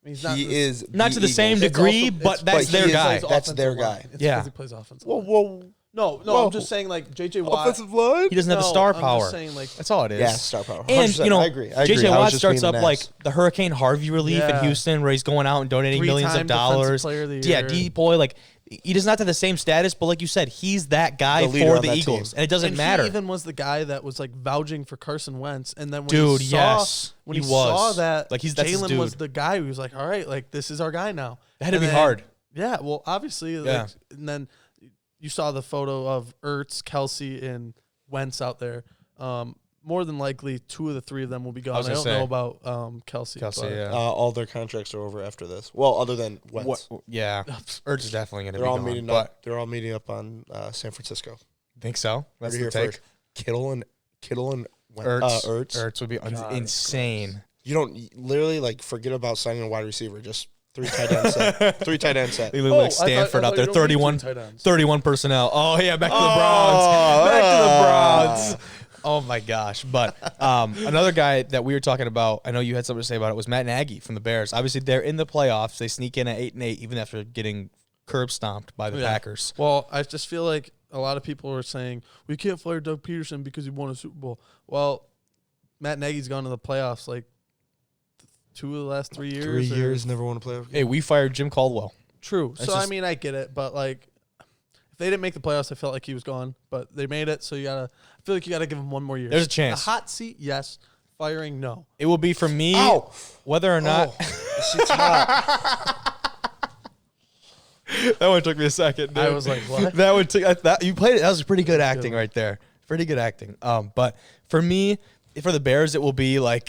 He's he the- is Not to the same Eagles. degree, also- but it's- that's but their he is guy. plays That's offensive their line. guy. It's Yeah. because he plays offensive. Whoa, line. whoa. No, Whoa. I'm just saying like JJ Watt. Offensive line? He doesn't have the No, star I'm power. just saying, like, That's all it is. Yeah, star power. And 100%. I agree. JJ I was Watt just starts being up an like ass. the Hurricane Harvey relief in Yeah. Houston, where he's going out and donating millions of 3-time defensive dollars. player of the Yeah, year. D boy, like he does not have the same status, but like you said, he's that guy The leader for on the that Eagles, team. and it doesn't And matter. He even was the guy that was like vouching for Carson Wentz, and then when Dude, he saw, yes, when he he was. saw that Like, that's his Jalen was dude. the guy, he was like, all right, like this is our guy now. It had to And be then- hard. Yeah, well, obviously, Yeah. like, and then you saw the photo of Ertz, Kelsey, and Wentz out there. More than likely, 2 of the 3 of them will be gone. was I gonna don't know say. about Kelsey. Kelsey, but yeah. All their contracts are over after this. Well, other than Wentz. Yeah, Ertz is definitely going to be They're all gone, meeting but up. They're all meeting up on San Francisco. think so. That's Heard it the here take. first. Kittle and Ertz, Ertz. Ertz would be insane. You don't literally like forget about signing a wide receiver. Just 3 tight end set. 3 tight end set. They look like Stanford out there, 31 personnel. Oh, yeah, back to the Browns. Back to the Browns. Oh, my gosh. But another guy that we were talking about, I know you had something to say about it, was Matt Nagy from the Bears. Obviously, they're in the playoffs. They sneak in at 8-8, even after getting curb stomped by the Packers. Well, I just feel like a lot of people are saying, we can't fire Doug Peterson because he won a Super Bowl. Well, Matt Nagy's gone to the playoffs like 2 of the last 3 years. 3 or- years, never won a playoff game. Hey, we fired Jim Caldwell. True. That's So, I just- mean, I get it. But, like, if they didn't make the playoffs, I felt like he was gone. But they made it, so I feel like you got to give him one more year. There's a chance. The hot seat, yes. Firing, no. It will be for me Ow! whether or not. This shit's hot. That one took me a second. Dude. I was like, what? That one took that. You played it. That was pretty good acting right there. Pretty good acting. But for me, for the Bears, it will be like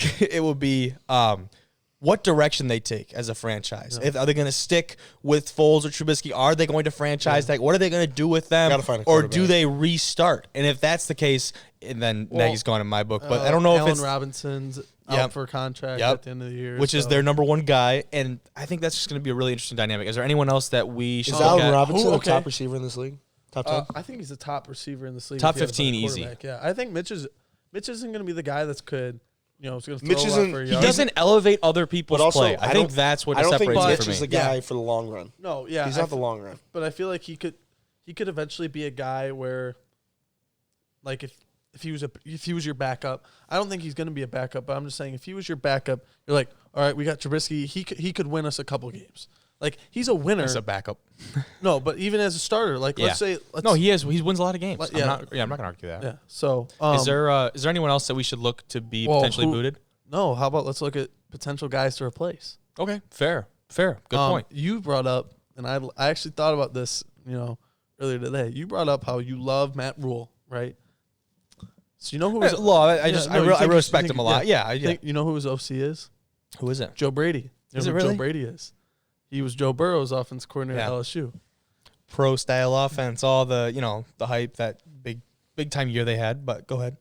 what direction they take as a franchise. Are they going to stick with Foles or Trubisky? Are they going to franchise tag? What are they going to do with them? Gotta find a or do quarterback. they restart? And if that's the case, and then Well, Nagy's gone in my book. But I don't know Allen if it's Robinson's out for a contract at the end of the year. Which is their number one guy, and I think that's just going to be a really interesting dynamic. Is there anyone else that we should Is look Allen at? Robinson the top receiver in this league? Top 10? I think he's a top receiver in this league. Top if he had a 15 better easy. quarterback. Yeah, I think Mitch isn't going to be the guy that's could, is going to throw Mitch a lot isn't- for a He yard. doesn't elevate other people's But also, play. I think that's what I don't think separates it Mitch for is me. the guy for the long run. No, yeah, He's not the long run. But I feel like he could eventually be a guy where, like, if he was your backup, I don't think he's going to be a backup. But I'm just saying, if he was your backup, you're like, all right, we got Trubisky. He could win us a couple games. Like, he's a winner. As a backup. No, but even as a starter, like, let's say, he is. He wins a lot of games. Yeah. I'm not going to argue that. Yeah. So, Is there anyone else that we should look to be potentially booted? No. How about let's look at potential guys to replace? Okay, fair. Good point. You brought up, and I actually thought about this, earlier today. You brought up how you love Matt Rule, right? So you know who was I respect him a lot. Yeah. You know who his OC is? Who is it? Joe Brady. You know Is who it really? Joe Brady is. He was Joe Burrow's offense coordinator at Yeah. LSU. Pro style offense, all the the hype, that big time year they had. But go ahead.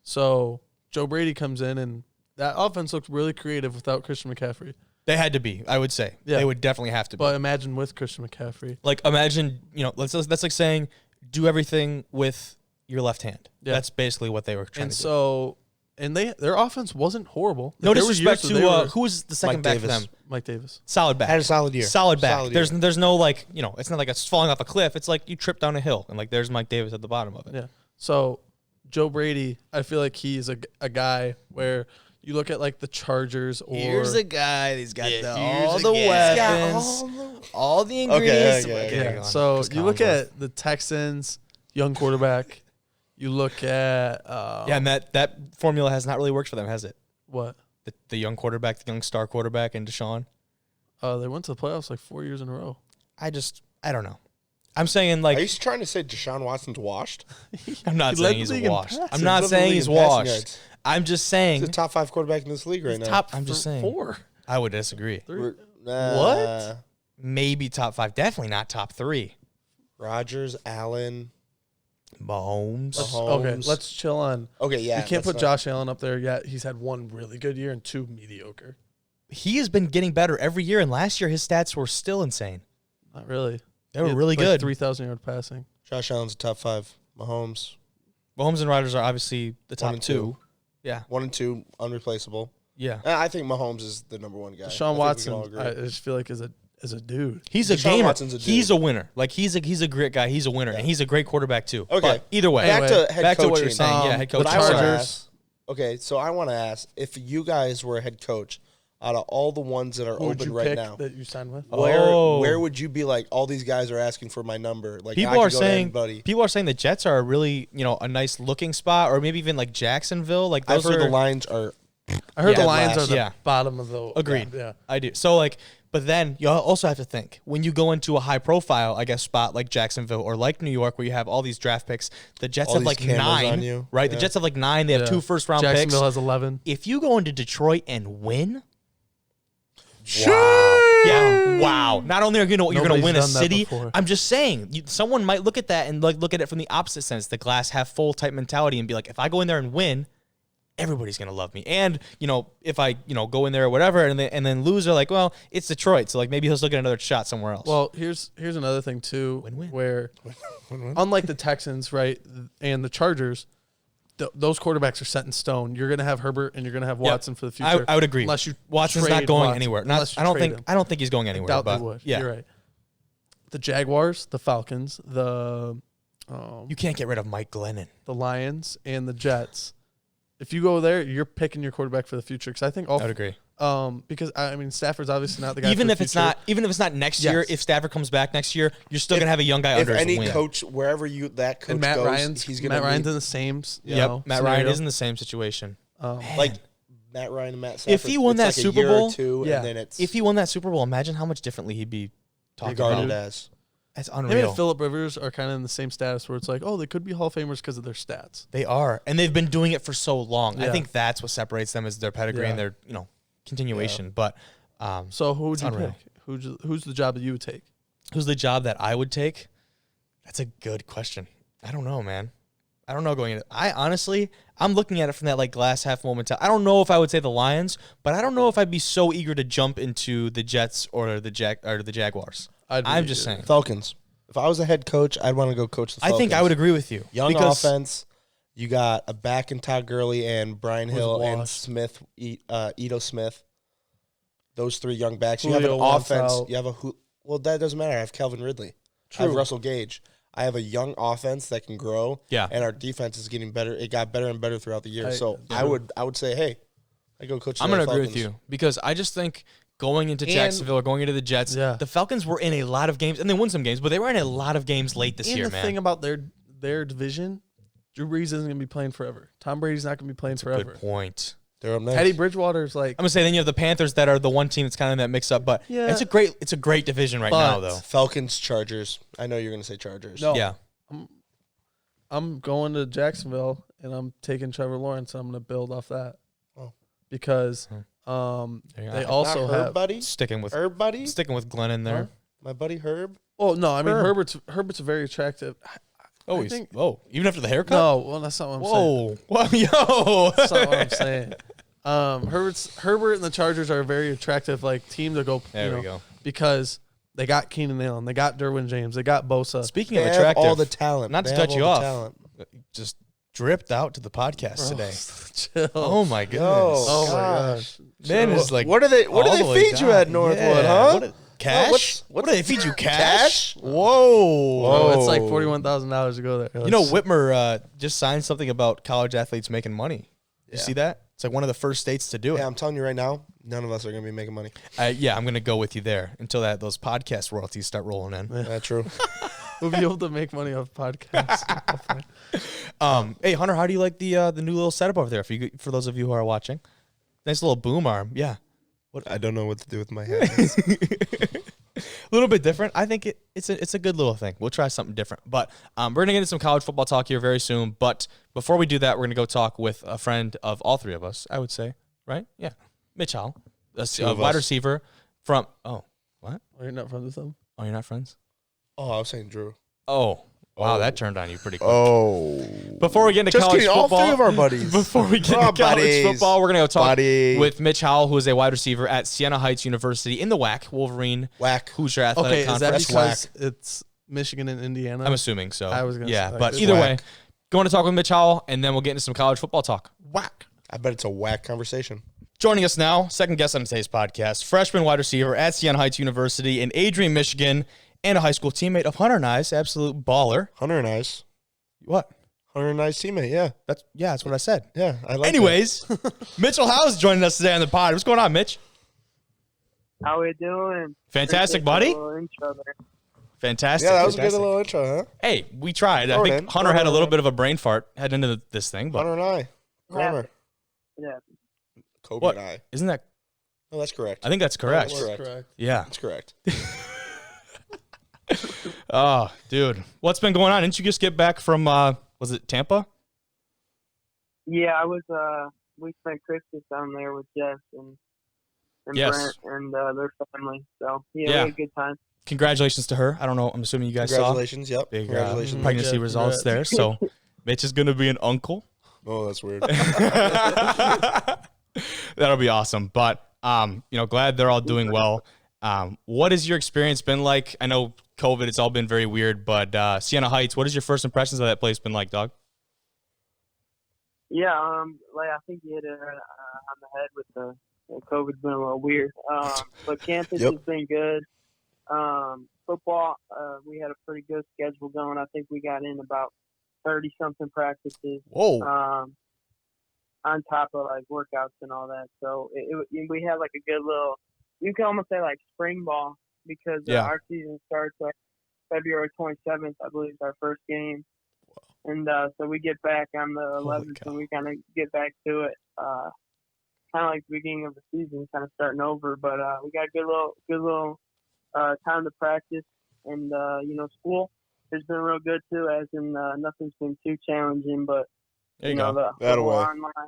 So Joe Brady comes in, and that offense looked really creative without Christian McCaffrey. They had to be. I would say they would definitely have to be. But imagine with Christian McCaffrey. Like imagine that's like saying do everything with your left hand. Yeah. That's basically what they were trying to do. So, their offense wasn't horrible. No There were disrespect years where they to were- who was the second Mike back for Davis. them. Mike Davis. Solid back. Had a solid year. Solid back. Solid year. There's no like it's not like it's falling off a cliff. It's like you trip down a hill and like there's Mike Davis at the bottom of it. Yeah. So Joe Brady, I feel like he's a guy where you look at like the Chargers or Here's a guy. He's got all here's the a guy. weapons, all the ingredients. okay. yeah. So you look at the Texans, young quarterback. You look at and that formula has not really worked for them, has it? what? The young quarterback, the young star quarterback, and Deshaun. They went to the playoffs like 4 years in a row. I don't know. I'm saying like Are you trying to say Deshaun Watson's washed? I'm not He led saying the he's league in washed. passing. I'm not He's led the saying league he's in passing washed. yards. I'm just He's saying the top 5 quarterback in this league right now. Top. I'm just saying. 4. I would disagree. What? Maybe top 5, definitely not top 3. Rodgers, Allen. Mahomes. Okay, Mahomes. let's chill on. Okay, yeah. You can't let's put not- Josh Allen up there yet. He's had 1 really good year and 2 mediocre. He has been getting better every year, and last year his stats were still insane. Not really. They were He had, really like, good. 3,000 yard passing. Josh Allen's a top 5. Mahomes, Mahomes and Rodgers are obviously the top and 2. two. Yeah. 1 and 2, unreplaceable. Yeah. I think Mahomes is the number 1 guy. I Deshaun think we Watson, can all agree. I just feel like is a dude. He's a Deshaun gamer. Watson's a dude. He's a winner. Like he's a great guy. He's a winner, and he's a great quarterback too. Okay. But either way, Back to head back to coaching. what you're saying. Yeah, head coach. But I want to Chargers. ask. Okay, so I want to ask if you guys were a head coach, out of all the ones that are Who would open you right pick now, that you signed with? where would you be like? All these guys are asking for my number. Like I people could are go to saying anybody. people are saying the Jets are a really a nice looking spot, or maybe even like Jacksonville. Like I've those heard are the Lions are. I heard Yeah, the Lions last. are the Yeah. bottom of the. Agreed. Yeah. I do. So like, but then you also have to think when you go into a high profile, I guess, spot like Jacksonville or like New York, where you have all these draft picks. The Jets All have these like cameras 9, on you. right? The Yeah. Jets have like 9. They have Yeah. 2 first round picks. Jacksonville has 11. If you go into Detroit and win. Wow. Yeah. Wow. Not only are you're going to Nobody's win a done that city, before. I'm just saying someone might look at that and like look at it from the opposite sense, the glass half full type mentality, and be like, if I go in there and win, everybody's going to love me. And if I go in there or whatever and then lose, they're like, well, it's Detroit, so like maybe he'll still get another shot somewhere else. Well, here's another thing too, Win-win. where unlike the Texans, right, and the Chargers, those quarterbacks are set in stone. You're gonna have Herbert and you're gonna have Watson for the future. I would agree. Unless you Watson's trade not going Watson. anywhere. Unless you I don't trade think him. I don't think he's going I anywhere. doubt but they would. yeah, You're right. The Jaguars, the Falcons, the you can't get rid of Mike Glennon. the Lions, and the Jets. If you go there, you're picking your quarterback for the future. Because I think all I would agree. because I mean Stafford's obviously not the guy. Even for if the it's future. not next year, Yes. if Stafford comes back next year, you're still gonna have a young guy If under his any wing. coach, wherever that coach and Matt goes, Ryan's he's gonna Matt Ryan's be, in the same. You Yep, know, Matt Ryan scenario. is in the same situation. like Matt Ryan and Matt Stafford. If he won it's that like a Super year Bowl, or two, yeah. and then it's If he won that Super Bowl, imagine how much differently he'd be talking regarded about. as. That's Him unreal. and Phillip Rivers are kind of in the same status where it's like, oh, they could be Hall of Famers because of their stats. They are, and they've been doing it for so long. I Yeah. think that's what separates them is their pedigree and Yeah. their continuation. But So who would It's you unreal. pick? Who's the job that you would take? who's the job that I would take? That's a good question. I don't know, man. I don't know going into. I'm looking at it from that like glass half moment. I don't know if I would say the Lions, but I don't know if I'd be so eager to jump into the Jets or the Jaguars. I'm just saying Falcons. If I was a head coach, I'd want to go coach the Falcons. I think I would agree with you. Young offense. You got a back in Todd Gurley and Brian Hill and Smith, Ito Smith. Those three young backs. You have an offense. You have well, that doesn't matter. I have Calvin Ridley. True. I have Russell Gage. I have a young offense that can grow. Yeah. And our defense is getting better. It got better and better throughout the year. I would say, hey, I go coach the I'm going to agree with you because I just think going into Jacksonville or going into the Jets, the Falcons were in a lot of games, and they won some games, but they were in a lot of games late this year, man. And the thing about their division, Drew Brees isn't going to be playing forever. Tom Brady's not going to be playing forever. Good point. They're up next. Teddy Bridgewater's like... I'm going to say then you have the Panthers that are the one team that's kind of in that mix-up, but it's a great division right now, though. Falcons, Chargers. I know you're going to say Chargers. No. Yeah. I'm going to Jacksonville, and I'm taking Trevor Lawrence, and I'm going to build off that. Oh. Because they also have... Herb buddy? Sticking with Glenn in there. Huh? My buddy Herb? Oh, no, I mean, Herbert's very attractive. Even after the haircut? No, well, that's not what I'm saying. Whoa, that's not what I'm saying. Herbert and the Chargers are a very attractive team to go. There we go. Because they got Keenan Allen, they got Derwin James, they got Bosa. Speaking of attractive, all the talent. Not to cut you off, just dripped out to the podcast today. Chill. Oh my goodness. Oh my gosh. Man is like, what do they feed you at Northwood, huh? Cash? What do they feed you? Cash? Whoa. Oh, it's like $41,000 to go there. You know, Whitmer just signed something about college athletes making money. You see that? It's like one of the first states to do it. Yeah, I'm telling you right now, none of us are going to be making money. I'm going to go with you there until those podcast royalties start rolling in. Yeah, true. We'll be able to make money off podcasts. Hey, Hunter, how do you like the new little setup over there for those of you who are watching? Nice little boom arm. Yeah. I don't know what to do with my hands. A little bit different. I think it's a good little thing. We'll try something different. But we're going to get into some college football talk here very soon. But before we do that, we're going to go talk with a friend of all three of us, I would say. Right? Yeah. Mitch Howell, a wide receiver from – oh, what? Oh, you're not friends with him? Oh, you're not friends? Oh, I was saying Drew. Oh. Wow, that turned on you pretty quick. Oh. Before we get into college football. All three of our buddies. Before we get into college football, we're going to go talk with Mitch Howell, who is a wide receiver at Siena Heights University in the WAC, Wolverine. WAC. Hoosier Athletic Conference. Is that because it's Michigan and Indiana? I'm assuming so. I was going to say. But either way, going to talk with Mitch Howell, and then we'll get into some college football talk. WAC. I bet it's a WAC conversation. Joining us now, second guest on today's podcast, freshman wide receiver at Siena Heights University in Adrian, Michigan, and a high school teammate of Hunter and I's, absolute baller. Hunter and I's. What? Hunter and I's teammate, yeah. That's what I said. Yeah, I like Anyways, Mitchell Howell is joining us today on the pod. What's going on, Mitch? How we doing? Fantastic, buddy. Fantastic. Yeah, that was a good little intro, huh? Hey, we tried. I think Hunter had a little bit of a brain fart heading into this thing. But Hunter and I. Grammar. Yeah. Kobe and I. Isn't that? No, that's correct. I think that's correct. That's correct. Yeah. That's correct. Oh, dude. What's been going on? Didn't you just get back from, was it Tampa? Yeah, I was, we spent Christmas down there with Jess and Brent and their family. So, we had a good time. Congratulations to her. I don't know. I'm assuming you guys Congratulations, saw. Yep. Big Congratulations. Pregnancy results there. So, Mitch is going to be an uncle. Oh, that's weird. That'll be awesome. But, glad they're all doing well. What has your experience been like? I know COVID, it's all been very weird, but Siena Heights, what is your first impressions of that place been like, dog? Yeah, I think you hit it on the head with the COVID's been a little weird. But campus has been good. Football, we had a pretty good schedule going. I think we got in about 30-something practices. Whoa. On top of workouts and all that. So we had a good little, you can almost say spring ball because our season starts February 27th, I believe, is our first game. Wow. And so we get back on the 11th and we kind of get back to it. Kind of like the beginning of the season, kind of starting over. But we got a good little time to practice. And, school has been real good too, as in nothing's been too challenging. But, the online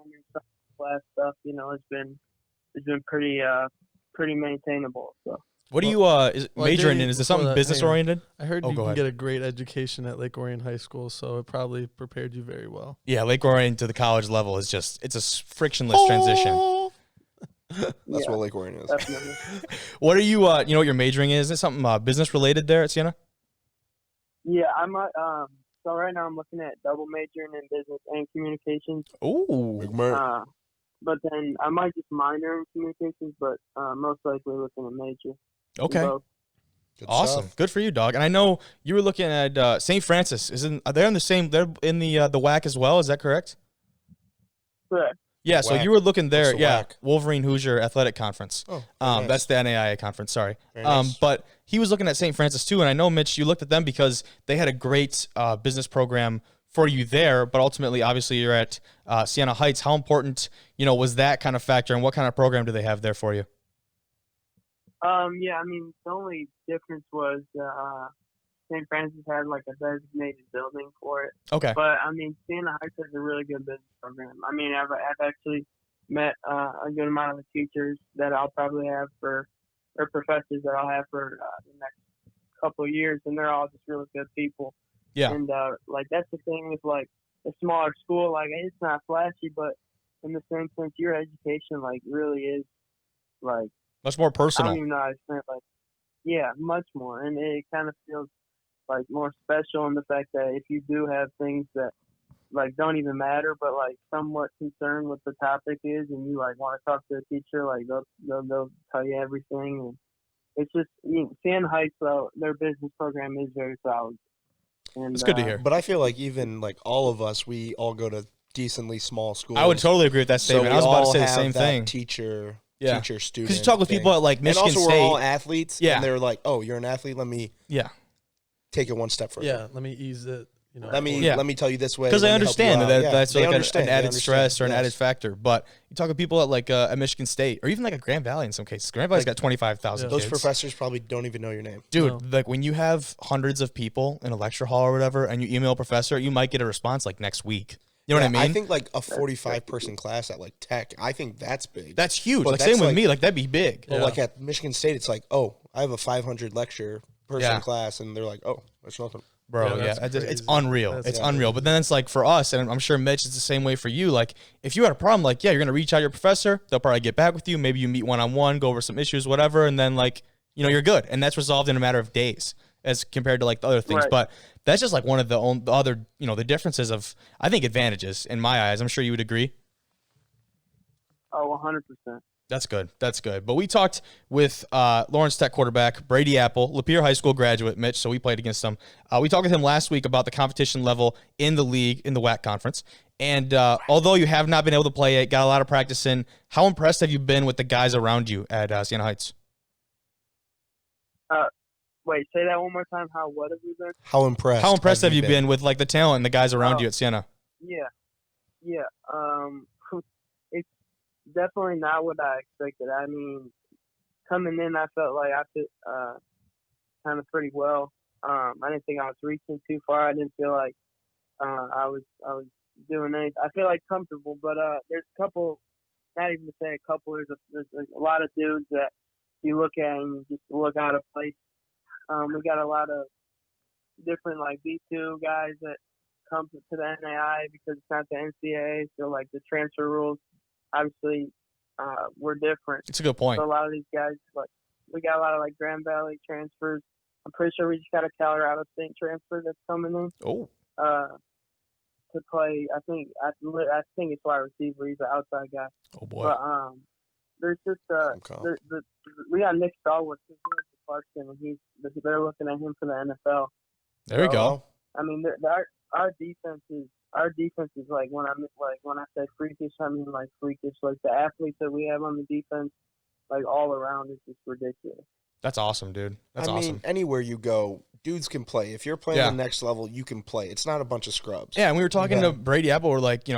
and class stuff, it's been pretty maintainable. So. What are you majoring in? Is this something business oriented? I heard you can get a great education at Lake Orion High School, so it probably prepared you very well. Yeah, Lake Orion to the college level is it's a frictionless transition. That's what Lake Orion is. Definitely. What are you, you know what you're majoring in? Is it something business related there at Siena? Yeah, I'm so right now I'm looking at double majoring in business and communications. Ooh. But then I might just minor in communications, but most likely looking at major. Okay. Good awesome. stuff. Good for you, dog. And I know you were looking at St. Francis. Are they on the same? They're in the WAC as well. Is that correct? Correct. Yeah. So you were looking there. The yeah. WAC? Wolverine Hoosier Athletic Conference. Oh, nice. That's the NAIA conference. Sorry. Very nice. But he was looking at St. Francis too. And I know, Mitch, you looked at them because they had a great business program for you there, but ultimately, obviously, you're at Siena Heights. How important, was that kind of factor, and what kind of program do they have there for you? Yeah, I mean, the only difference was St. Francis had like a designated building for it. Okay. But I mean, Siena Heights has a really good business program. I mean, I've actually met a good amount of the teachers that I'll probably have or professors that I'll have for the next couple of years, and they're all just really good people. Yeah. And like that's the thing with like a smaller school, like it's not flashy, but in the same sense, your education like really is like much more personal. I don't even know how to explain it, like yeah, much more, and it kind of feels like more special in the fact that if you do have things that like don't even matter, but like somewhat concerned with the topic is, and you like want to talk to a teacher, like they'll tell you everything, and it's just Siena Heights though, their business program is very solid. And, it's good to hear. But I feel like even like all of us, we all go to decently small schools. I would totally agree with that statement. I was about to say the same thing. Teacher, student. Because you talk with people at like Michigan and also State. we're all athletes. Yeah. And they're like, oh, you're an athlete. Let me take it one step further. Yeah, let me ease it. Let me tell you this way. Because I understand that's like an added stress or an yes. added factor. But you talk to people at like a Michigan State or even like a Grand Valley in some cases. Grand Valley's got 25,000 Those kids. professors probably don't even know your name. Dude, like when you have hundreds of people in a lecture hall or whatever and you email a professor, you might get a response like next week. You know what I mean? I think like a 45-person class at like Tech, I think that's big. That's huge. But like same with me, like that'd be big. But like at Michigan State, it's like, oh, I have a 500 lecture person class, and they're like, oh, that's nothing. Bro, it's unreal. It's unreal. But then it's like for us, and I'm sure Mitch, it's the same way for you. Like if you had a problem, like, you're going to reach out to your professor. They'll probably get back with you. Maybe you meet one-on-one, go over some issues, whatever. And then like, you're good. And that's resolved in a matter of days as compared to like the other things. Right. But that's just like one of the other, the differences of, I think, advantages in my eyes. I'm sure you would agree. Oh, 100%. That's good. That's good. But we talked with Lawrence Tech quarterback Brady Apple, Lapeer High School graduate, Mitch, so we played against him. We talked with him last week about the competition level in the league, in the WAC conference. And although you have not been able to play it, got a lot of practice in, how impressed have you been with the guys around you at Siena Heights? Wait, say that one more time. What have you been? How impressed have you been with like the talent and the guys around you at Siena? Yeah. It's definitely not what I expected. I mean, coming in, I felt like I fit kind of pretty well. I didn't think I was reaching too far. I didn't feel like I was doing anything. I feel like comfortable, but there's a couple. Not even to say a couple. There's a lot of dudes that you look at and you just look out of place. We got a lot of different like B2 guys that come to the NAIA because it's not the NCAA, so like the transfer rules obviously were different. It's a good point. So a lot of these guys, like we got a lot of like Grand Valley transfers. I'm pretty sure we just got a Colorado State transfer that's coming in. Oh. To play, I think it's wide receiver. He's an outside guy. Oh boy. But there's just we got Nick Stallworth who's here at Clarkson, and they're looking at him for the NFL. There we go. I mean, our defense is like when I say freakish, I mean like freakish. Like the athletes that we have on the defense, like all around, is just ridiculous. That's awesome, dude. That's awesome. I mean, anywhere you go, dudes can play. If you're playing the next level, you can play. It's not a bunch of scrubs. Yeah, and we were talking to Brady Apple. We're like,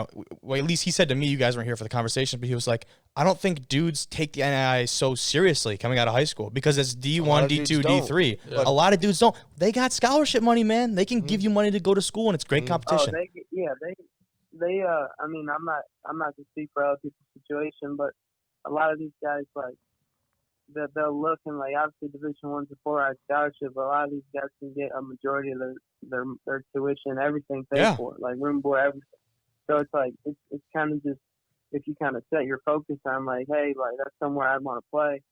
well, at least he said to me, you guys weren't here for the conversation, but he was like, I don't think dudes take the NAIA so seriously coming out of high school because it's D1, D2, D3. Yeah. A lot of dudes don't. They got scholarship money, man. They can give you money to go to school, and it's great competition. They I mean, I'm not to speak for other people's situation, but a lot of these guys, like, that they'll look and like obviously Division 1's a 4-hour scholarship, but a lot of these guys can get a majority of their tuition, everything paid for, like room, board, everything. So it's like it's kind of just if you kind of set your focus on like, hey, like that's somewhere I want to play,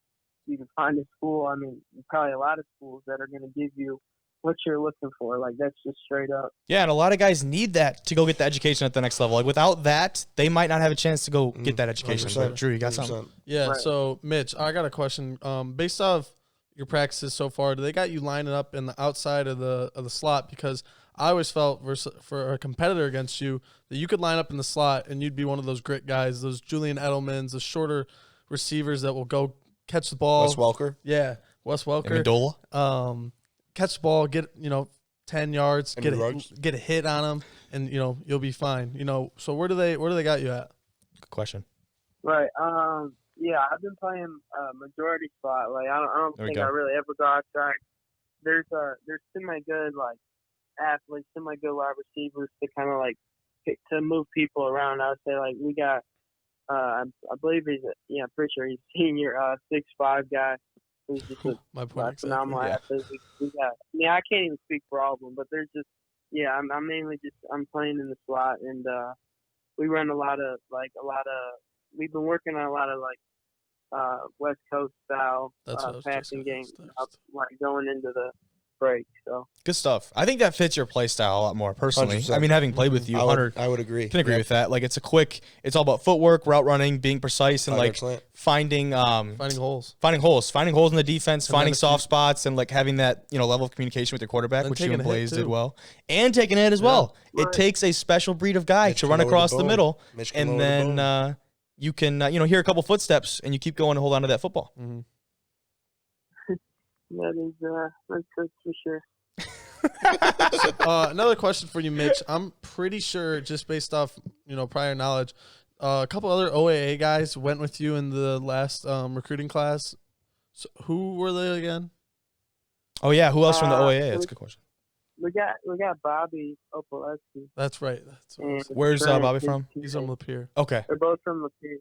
you can find a school. I mean, probably a lot of schools that are going to give you what you're looking for. Like that's just straight up. Yeah, and a lot of guys need that to go get the education at the next level. Like without that, they might not have a chance to go get that education. But Drew, you got 100%. Something? Yeah. Right. So Mitch, I got a question. Based off your practices so far, do they got you lining up in the outside of the slot? Because I always felt for a competitor against you that you could line up in the slot and you'd be one of those grit guys, those Julian Edelmans, the shorter receivers that will go catch the ball. Wes Welker. Yeah, Wes Welker. Amendola. Catch the ball, get 10 yards, get a hit on them, and you'll be fine. So where do they got you at? Good question. Right. Yeah, I've been playing majority spot. Like I don't think I really ever go outside. There's semi good like athletes, semi good wide receivers to kind of like to move people around. I would say like we got I believe I'm pretty sure he's senior 6'5" guy. Who's just a phenomenal athlete. We got. I can't even speak for all of them, but there's just I'm mainly I'm playing in the slot, and we run a lot of we've been working on a lot of like West Coast style passing games, like going into the break. So good stuff. I think that fits your play style a lot more personally. 100%. I mean, having played with you, I would agree. Can agree with that. Like it's all about footwork, route running, being precise, and like finding holes, finding holes in the defense, finding soft spots, and like having that level of communication with your quarterback, which you and Blaze did well, and taking it as well. Right. It takes a special breed of guy to run across the middle, and then you can hear a couple footsteps, and you keep going to hold on to that football. Mm-hmm. That's for sure. Another question for you, Mitch. I'm pretty sure, just based off prior knowledge, a couple other OAA guys went with you in the last recruiting class. So who were they again? Oh yeah, who else from the OAA? That's a good question. We got Bobby Opolewski. That's right. Where's Bobby from? He's from Lapeer. Okay. They're both from Lapeer.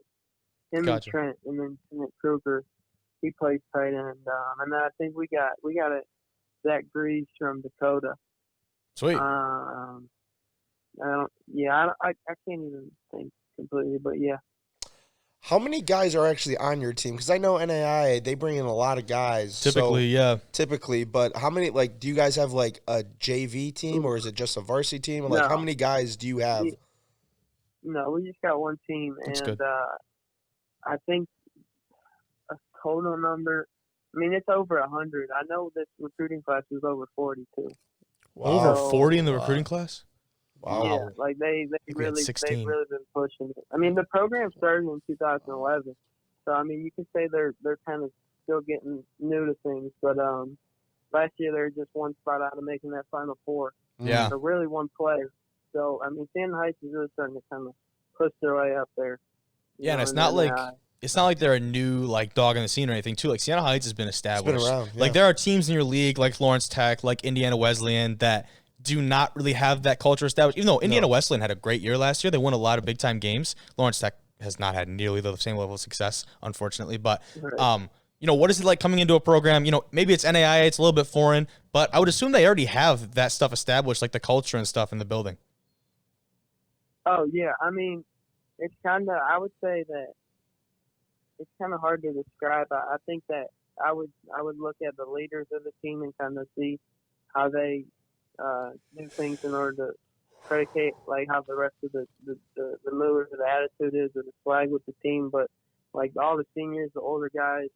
Him and Trent, and then Kruger. He plays tight end, and then I think we got a Zach Greaves from Dakota. Sweet. I can't even think completely, but yeah. How many guys are actually on your team? Because I know NAIA, they bring in a lot of guys. Typically, but how many? Like, do you guys have like a JV team, or is it just a varsity team? Like, how many guys do you have? No, we just got one team, That's and good. I think a total number. I mean, it's over 100. I know this recruiting class was over 40 too. Wow. Over 40 in the recruiting class? Wow. Yeah, like they've really been pushing it. I mean, the program started in 2011, so I mean, you can say they're kind of still getting new to things. But last year they were just one spot out of making that Final Four. Yeah. So really one play. So I mean, Siena Heights is really starting to kind of push their way up there. Yeah, and it's not like they're a new like dog in the scene or anything too. Like Siena Heights has been established. It's been around. Yeah. Like there are teams in your league like Lawrence Tech, like Indiana Wesleyan that do not really have that culture established. Even though Indiana Wesleyan had a great year last year, they won a lot of big time games. Lawrence Tech has not had nearly the same level of success, unfortunately. But what is it like coming into a program? Maybe it's NAIA, it's a little bit foreign, but I would assume they already have that stuff established, like the culture and stuff in the building. Oh yeah, I mean, it's kind of. I would say that it's kind of hard to describe. I think that I would look at the leaders of the team and kind of see how they do things in order to predicate like how the rest of the mood or the attitude is or the swag with the team. But like all the seniors, the older guys,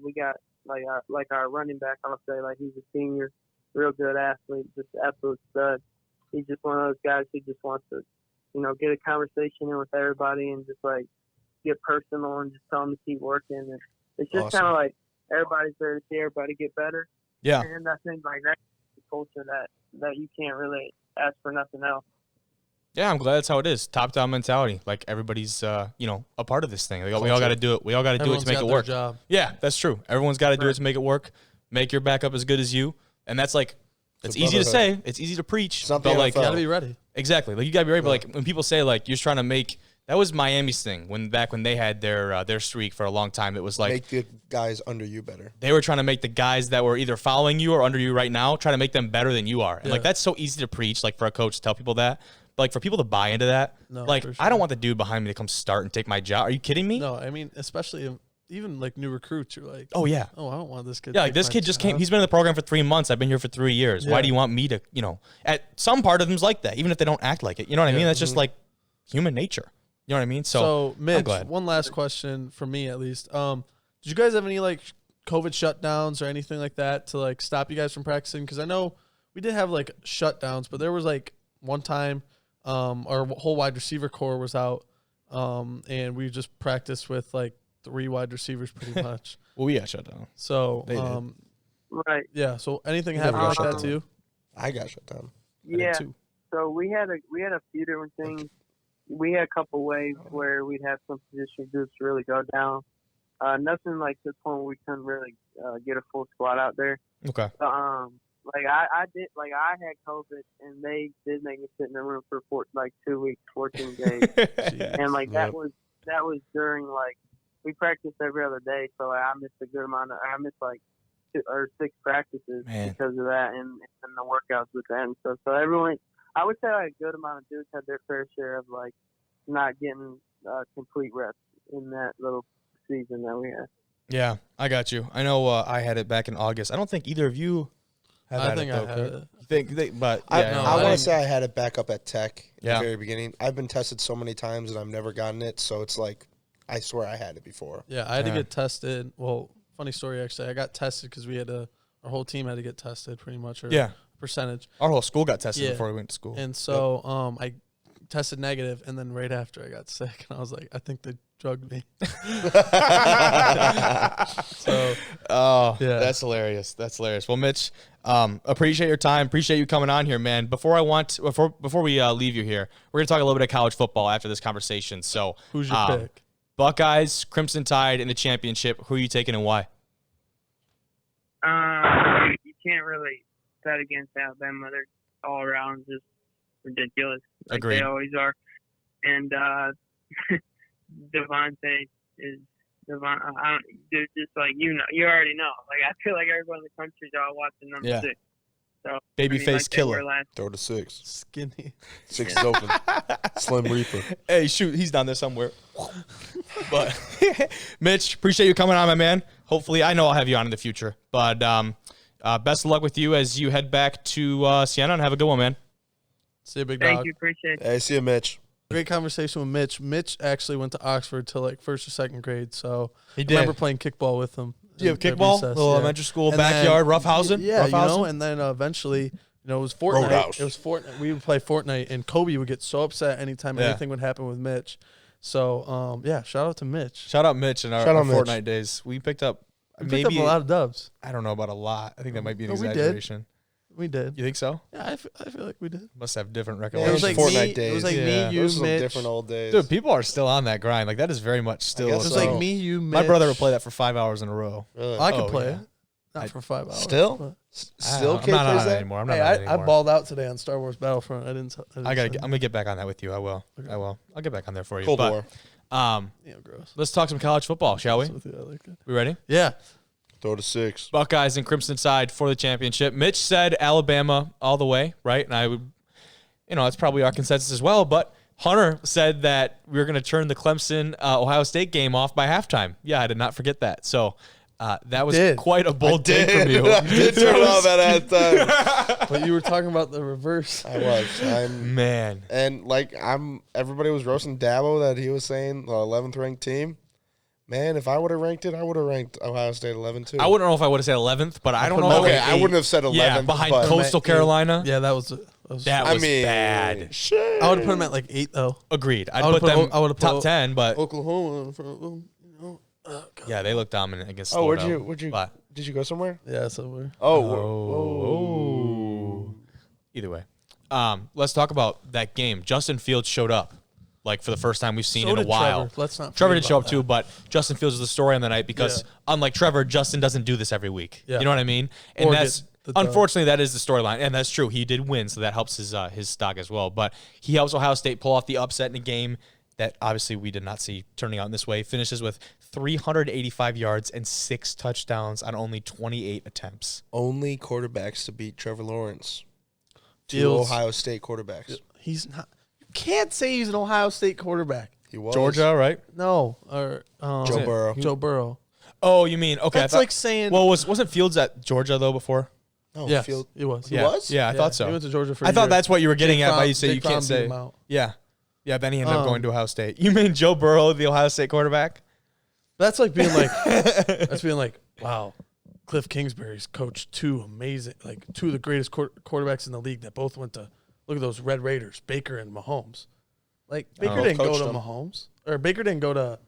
we got like our running back. I'll say like he's a senior, real good athlete, just absolute stud. He's just one of those guys who just wants to, get a conversation in with everybody and just like get personal and just tell them to keep working. And it's just kind of like everybody's there to see everybody get better. Yeah. And I think like that's the culture that you can't really ask for nothing else. Yeah, I'm glad that's how it is. Top-down mentality. Like everybody's, a part of this thing. We all got to do it. We all got to do it to make it work. Job. Yeah, that's true. Everyone's got to do it to make it work. Make your backup as good as you, and that's like. It's easy to say. It's easy to preach. But like, you got to be ready. Exactly. Like you got to be ready. But like when people say like you're just trying to make That was Miami's thing back when they had their streak for a long time. It was like make the guys under you better. They were trying to make the guys that were either following you or under you right now, try to make them better than you are. And like that's so easy to preach, like for a coach to tell people that. But like for people to buy into that, I don't want the dude behind me to come start and take my job. Are you kidding me? No, I mean, especially even like new recruits, you're like, oh yeah, I don't want this kid. Yeah, like this kid just came. He's been in the program for 3 months. I've been here for 3 years. Why do you want me to? At some part of them's like that, even if they don't act like it. You know what I mean? That's just like human nature. You know what I mean? So Mitch, one last question for me at least. Did you guys have any like COVID shutdowns or anything like that to like stop you guys from practicing? Because I know we did have like shutdowns, but there was like one time our whole wide receiver core was out, and we just practiced with like 3 wide receivers pretty much. Well, we got shut down. So right. Yeah. So anything happened like that to you? I got shut down. Yeah. So we had a few different things. We had a couple waves where we'd have some position groups really go down. Nothing like this one where we couldn't really get a full squad out there. Okay. Like I had COVID and they did make me sit in the room for 2 weeks, 14 days, and like that was during like we practiced every other day, so like, I missed a good amount. I missed like 2 or 6 practices because of that, and the workouts with them. So everyone. I would say like a good amount of dudes had their fair share of like not getting complete reps in that little season that we had. Yeah, I got you. I know I had it back in August. I don't think either of you have had it. I had it. I want to say I had it back up at Tech in the very beginning. I've been tested so many times and I've never gotten it, so it's like I swear I had it before. Yeah, I had to get tested. Well, funny story actually. I got tested because we had our whole team had to get tested pretty much. Percentage. Our whole school got tested before we went to school. And so I tested negative, and then right after I got sick, and I was like, I think they drugged me. That's hilarious. That's hilarious. Well, Mitch, appreciate your time. Appreciate you coming on here, man. Before we leave you here, we're gonna talk a little bit of college football after this conversation. So, who's your pick? Buckeyes, Crimson Tide in the championship. Who are you taking and why? You can't really bet against Alabama. They're all around just ridiculous. Like Agreed. They always are. And Devontae is Devon. Dude, just like you already know. Like I feel like everyone in the country's all watching number 6. So babyface killer. Throw to 6. Skinny. 6 is open. Slim Reaper. Hey, shoot, he's down there somewhere. But Mitch, appreciate you coming on, my man. Hopefully, I know I'll have you on in the future. But best of luck with you as you head back to Siena, and have a good one, man. See you, big dog. Thank you. Appreciate it. Hey, see you, Mitch. Great conversation with Mitch. Mitch actually went to Oxford till like 1st or 2nd grade, so he did. I remember playing kickball with him. Do you have kickball? Little elementary school backyard, roughhousing? Yeah, and then eventually, it was Fortnite. Roadhouse. It was Fortnite. We would play Fortnite, and Kobe would get so upset anytime anything would happen with Mitch. So, shout out to Mitch. Shout out Mitch in our Fortnite days. We picked up a lot of dubs. I don't know about a lot. I think that might be an exaggeration. We did. You think so? Yeah, I feel like we did. Must have different It recollections. was like Fortnite days. It was like me, you, Those Mitch. Some different old days. Dude, people are still on that grind. Like, that is very much still. It was like me, you, Mitch. My brother would play that for 5 hours in a row. Really? I could play it. Not for 5 hours. Still? Still I'm not on it anymore. I'm not on it anymore. I balled out today on Star Wars Battlefront. I'm gonna get back on that with you. I will. Okay. I will. I'll get back on there for you. Cold War. Gross. Let's talk some college football, shall we? We ready? Yeah. Throw to 6. Buckeyes and Crimson Tide for the championship. Mitch said Alabama all the way, right? And I would, that's probably our consensus as well. But Hunter said that we were going to turn the Clemson Ohio State game off by halftime. Yeah, I did not forget that. So that was quite a bold take from you. I did turn it off at halftime. But you were talking about the reverse. I was. Man. And everybody was roasting Dabo that he was saying the 11th ranked team. Man, if I would have ranked it, I would have ranked Ohio State 11 too. I wouldn't know if I would have said 11th, but I don't know. Okay, I wouldn't have said 11th. Yeah, behind Coastal Carolina. Yeah, that was bad. Shit. I would have put them at like 8 though. Agreed. I'd put them top 10, but Oklahoma in front of them. Yeah, they look dominant against Florida. Did you go somewhere? Yeah, somewhere. Either way. Let's talk about that game. Justin Fields showed up. Like for the first time we've seen in a while. Trevor did show up too, but Justin Fields was the story on the night because unlike Trevor, Justin doesn't do this every week. Yeah. You know what I mean? And that's unfortunately that is the storyline, and that's true. He did win, so that helps his stock as well. But he helps Ohio State pull off the upset in the game. that obviously we did not see turning out in this way. Finishes with 385 yards and 6 touchdowns on only 28 attempts. Only quarterbacks to beat Trevor Lawrence. Fields. 2 Ohio State quarterbacks. He's not. You can't say he's an Ohio State quarterback. He was. Georgia, right? No, or Joe Burrow. Joe Burrow. Oh, you mean okay? That's like saying. Well, wasn't Fields at Georgia though before? No, yes, Field. he was. He was? Yeah, I thought so. He went to Georgia for. I thought that's what you were getting Jake at by Fromm- you say Jake you can't Fromm beat say. him out. Yeah. Then he ended up going to Ohio State. You mean Joe Burrow, the Ohio State quarterback? That's like being like, wow, Cliff Kingsbury's coached 2 of the greatest quarterbacks in the league that both went to. Look at those Red Raiders, Baker and Mahomes. Like Baker didn't go to Mahomes, or Baker didn't go to.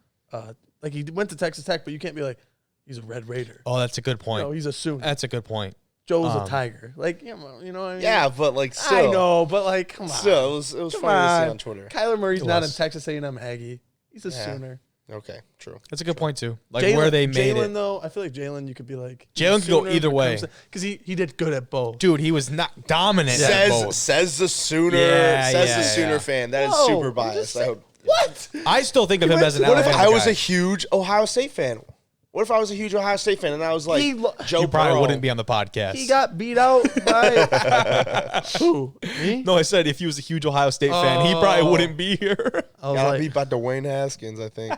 Like he went to Texas Tech, but you can't be like, he's a Red Raider. Oh, that's a good point. No, he's a Sooner. That's a good point. Joe's a Tiger. Like, you know what I mean? Yeah, but like still. I know, but like, come on. Still, it was funny to see on Twitter. Kyler Murray's It not was. in Texas A&M Aggie. He's a Sooner. Okay, true. That's a good point too. Like where they made Jalen, it. though, I feel like Jalen, you could be like. Jalen could go either way. Because he did good at both. Dude, he was not dominant at both. Says the Sooner. Yeah, says yeah, the Sooner yeah. fan. That is No, super I'm biased. just I hope. What? I still think of him as an What if Alabama I was guy. a huge Ohio State fan? What if I was a huge Ohio State fan and I was like, Joe You probably Burrow? wouldn't be on the podcast. He got beat out by who? Me? No, I said if he was a huge Ohio State fan, he probably wouldn't be here. I was Got like, beat by Dwayne Haskins, I think.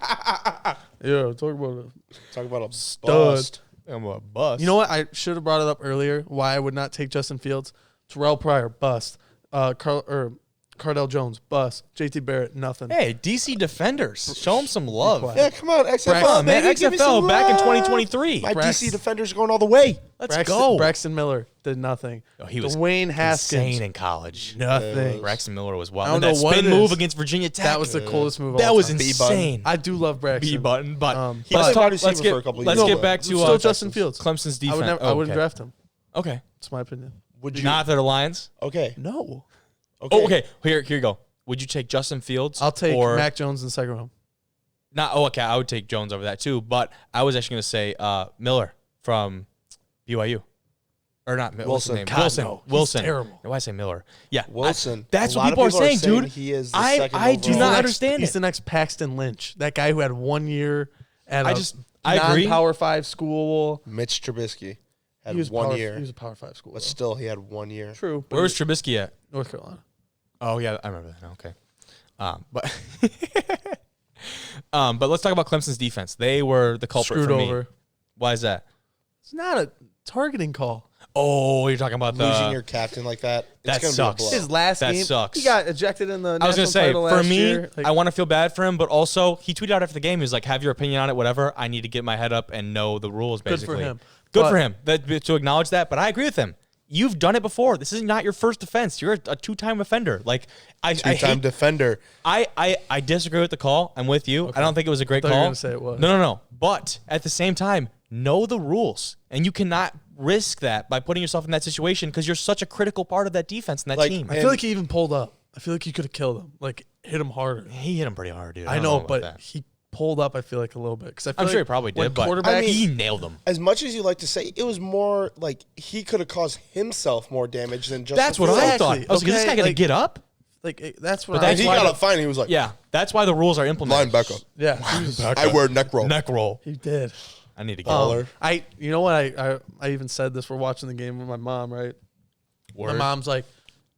yeah, talk about it. Talk about a Stud. bust. I'm a bust. You know what? I should have brought it up earlier. Why I would not take Justin Fields. Terrell Pryor, bust. Cardell Jones, bust. JT Barrett, nothing. Hey, DC defenders, show him some love. quiet. Yeah, come on, XFL, Come on, man. baby, give me some XFL back in love. 2023. My Brax- DC defenders are going all the way. Let's go. Braxton Miller did nothing. Oh, he was Dwayne Haskins, insane in college. nothing. Braxton Miller was I wild. don't And that know what spin it move is. against Virginia Tech. That was the coolest move. of That all was time. insane. I do love Braxton. B button, but He was a wide receiver for a couple let's years. get back to Still Justin Fields. Clemson's I defense. would never. I wouldn't draft him. Okay, That's my opinion. Would you? not that the Lions. Okay. No. Oh, okay. Here you go. Would you take Justin Fields? I'll take or Mac Jones in the second round. Not. Oh, okay. I would take Jones over that too. But I was actually going to say Miller from BYU, or not Wilson. What's his name? God, Wilson. no. He's Wilson. terrible. Why I say Miller? Yeah, Wilson. that's A what lot people of are saying, dude. He is the I second do overall. not understand He's it. the next Paxton Lynch, that guy who had 1 year at I agree. non-Power 5 school. Mitch Trubisky had He was 1 He year, was a Power 5 school. but though. still he had 1 year. True. Where was Trubisky at? North Carolina? Oh yeah, I remember that. Okay, but but let's talk about Clemson's defense. They were the culprit Screwed for me. over. Why is that? It's not a targeting call. Oh, you're talking about Losing your captain like that. that It's sucks. gonna be a blow. His last That game, sucks. he got ejected in the I was national gonna say, title for last me, year. Like, I want to feel bad for him, but also he tweeted out after the game. He was like, "Have your opinion on it, whatever. I need to get my head up and know the rules." Good for Basically, him. Good But- for him to acknowledge that. But I agree with him. You've done it before. This is not your first offense. You're a two-time offender. Like I Two-time hate, defender. I disagree with the call. I'm with you. I don't think it was a great I thought you were call. gonna say it was. No. But at the same time, know the rules, and you cannot risk that by putting yourself in that situation because you're such a critical part of that defense and that Like, team. I feel like he even pulled up. I feel like he could have killed him. Like, hit him harder. He hit him pretty hard, dude. I don't know, about but that. he pulled up, I feel like, a little bit. Because I feel I'm like sure he probably when did, but quarterbacks, he nailed him. As much as you like to say, it was more like he could have caused himself more damage than just. That's what I thought. I was like, is this guy Okay, going to like- get up? like, that's what But I that's And he why got the- up fine. He was like, Yeah, that's why the rules are implemented. linebacker. Yeah, he was- I wear neck roll. Neck roll. he did. I need to get Baller. You know what? I even said this. We're watching the game with my mom, right? My mom's like,